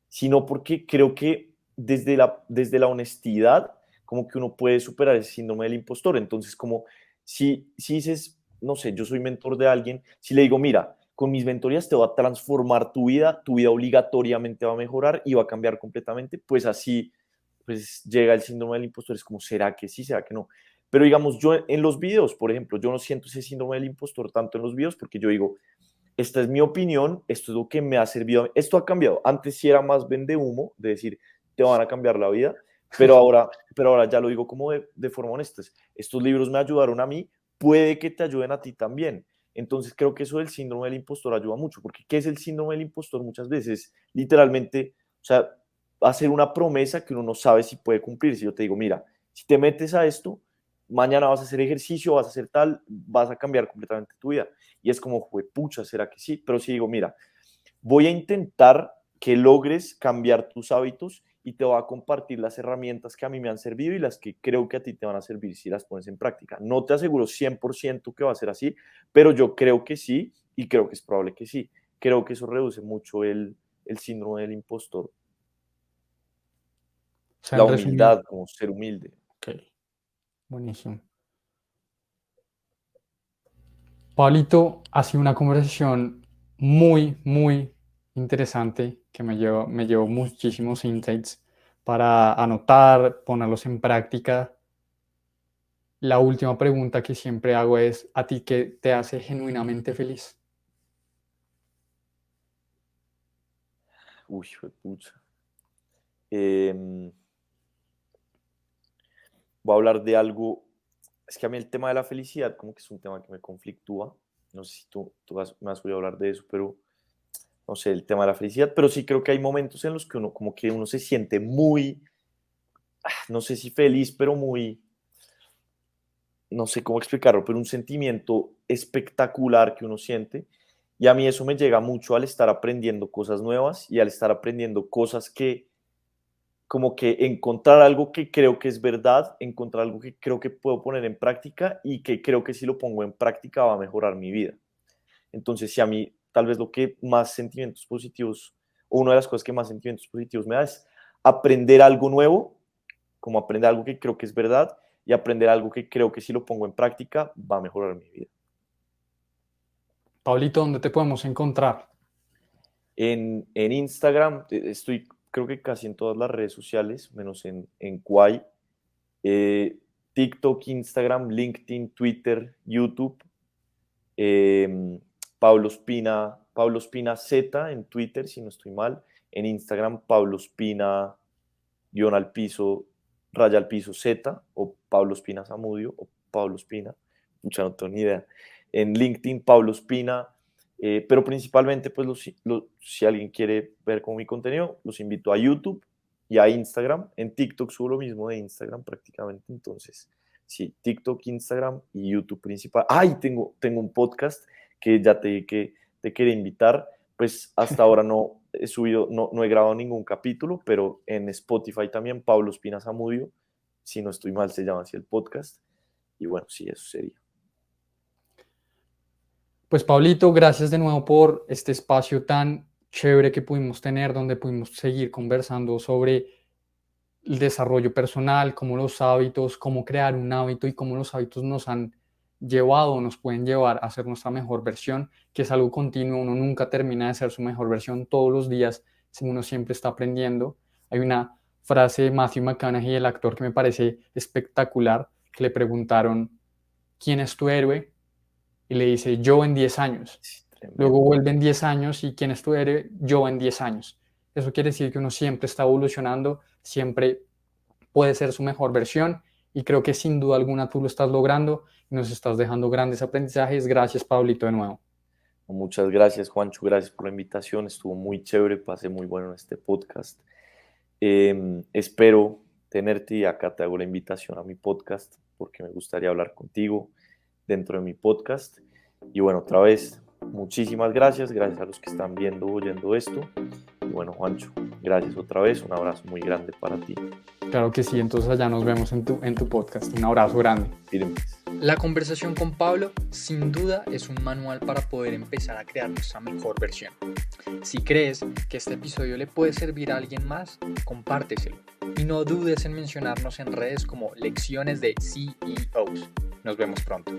sino porque creo que desde la honestidad, como que uno puede superar ese síndrome del impostor. Entonces, como si dices, no sé, yo soy mentor de alguien, si le digo, mira, con mis mentorías te va a transformar tu vida obligatoriamente va a mejorar y va a cambiar completamente, pues así, pues llega el síndrome del impostor, es como, ¿será que sí, será que no? Pero digamos, yo en los videos, por ejemplo, yo no siento ese síndrome del impostor tanto en los videos porque yo digo, esta es mi opinión, esto es lo que me ha servido, esto ha cambiado. Antes sí era más vende humo, de decir, te van a cambiar la vida, pero ahora ya lo digo como de forma honesta. Estos libros me ayudaron a mí, puede que te ayuden a ti también. Entonces creo que eso del síndrome del impostor ayuda mucho, porque ¿qué es el síndrome del impostor? Muchas veces, literalmente, o sea, hacer una promesa que uno no sabe si puede cumplir. Si yo te digo, mira, si te metes a esto, mañana vas a hacer ejercicio, vas a hacer tal, vas a cambiar completamente tu vida. Y es como, pucha, ¿será que sí? Pero si digo, mira, voy a intentar que logres cambiar tus hábitos y te voy a compartir las herramientas que a mí me han servido y las que creo que a ti te van a servir si las pones en práctica. No te aseguro 100% que va a ser así, pero yo creo que sí y creo que es probable que sí. Creo que eso reduce mucho el síndrome del impostor,
O sea,
la
en resumen,
humildad, como ser humilde.
ok, buenísimo. Pablito, ha sido una conversación muy, muy interesante que me llevó muchísimos insights para anotar, ponerlos en práctica. La última pregunta que siempre hago es, ¿a ti qué te hace genuinamente feliz?
Uy, pucha. Eh, Voy a hablar de algo. Es que a mí el tema de la felicidad, como que es un tema que me conflictúa. No sé si me has oído hablar de eso, pero no sé, el tema de la felicidad. Pero sí creo que hay momentos en los que uno, como que uno se siente muy, no sé si feliz, pero muy, no sé cómo explicarlo, pero un sentimiento espectacular que uno siente. Y a mí eso me llega mucho al estar aprendiendo cosas nuevas y al estar aprendiendo cosas que, como que encontrar algo que creo que es verdad, encontrar algo que creo que puedo poner en práctica y que creo que si lo pongo en práctica va a mejorar mi vida. Entonces, si a mí tal vez lo que más sentimientos positivos, o una de las cosas que más sentimientos positivos me da es aprender algo nuevo, como aprender algo que creo que es verdad y aprender algo que creo que si lo pongo en práctica va a mejorar mi vida.
Pablito, ¿dónde te podemos encontrar?
En Instagram estoy creo que casi en todas las redes sociales, menos en Kwai. Eh, TikTok, Instagram, LinkedIn, Twitter, YouTube. eh, Pablo Espina Z en Twitter, si no estoy mal. En Instagram, Pablo Espina, guión al piso, raya al piso Z, o Pablo Espina Zamudio, o Pablo Espina, mucha no tengo ni idea. En LinkedIn, Pablo Espina, pero principalmente, pues, si alguien quiere ver como mi contenido, los invito a YouTube y a Instagram. En TikTok subo lo mismo de Instagram prácticamente, entonces, sí, TikTok, Instagram y YouTube principal. ¡Ay! Tengo un podcast que ya que te quería invitar, pues hasta ahora no he subido, no he grabado ningún capítulo, pero en Spotify también, Pablo Espina Zamudio, si no estoy mal, se llama así el podcast. Y bueno, sí, eso sería.
Pues Pablito, gracias de nuevo por este espacio tan chévere que pudimos tener, donde pudimos seguir conversando sobre el desarrollo personal, cómo los hábitos, cómo crear un hábito y cómo los hábitos nos han llevado, nos pueden llevar a ser nuestra mejor versión, que es algo continuo, uno nunca termina de ser su mejor versión todos los días, uno siempre está aprendiendo. Hay una frase de Matthew McConaughey, el actor, que me parece espectacular, que le preguntaron, ¿quién es tu héroe? Y le dice, yo en 10 años.
Sí,
Luego
tremendo.
vuelve en 10 años y ¿quién es tu héroe? Yo en 10 años. Eso quiere decir que uno siempre está evolucionando, siempre puede ser su mejor versión y creo que sin duda alguna tú lo estás logrando y nos estás dejando grandes aprendizajes. Gracias, Pablito, de nuevo.
Muchas gracias, Juancho. Gracias por la invitación. Estuvo muy chévere, pasé muy bueno en este podcast. Espero tenerte y acá te hago la invitación a mi podcast porque me gustaría hablar contigo dentro de mi podcast. Y bueno, otra vez, muchísimas gracias. Gracias a los que están viendo o oyendo esto. Y bueno, Juancho, gracias otra vez. Un abrazo muy grande para ti.
Claro que sí, entonces allá nos vemos en tu podcast. Un abrazo grande.
Firmes.
La conversación con Pablo sin duda es un manual para poder empezar a crear nuestra mejor versión. Si crees que este episodio le puede servir a alguien más, compárteselo. Y no dudes en mencionarnos en redes como Lecciones de CEOs. Nos vemos pronto.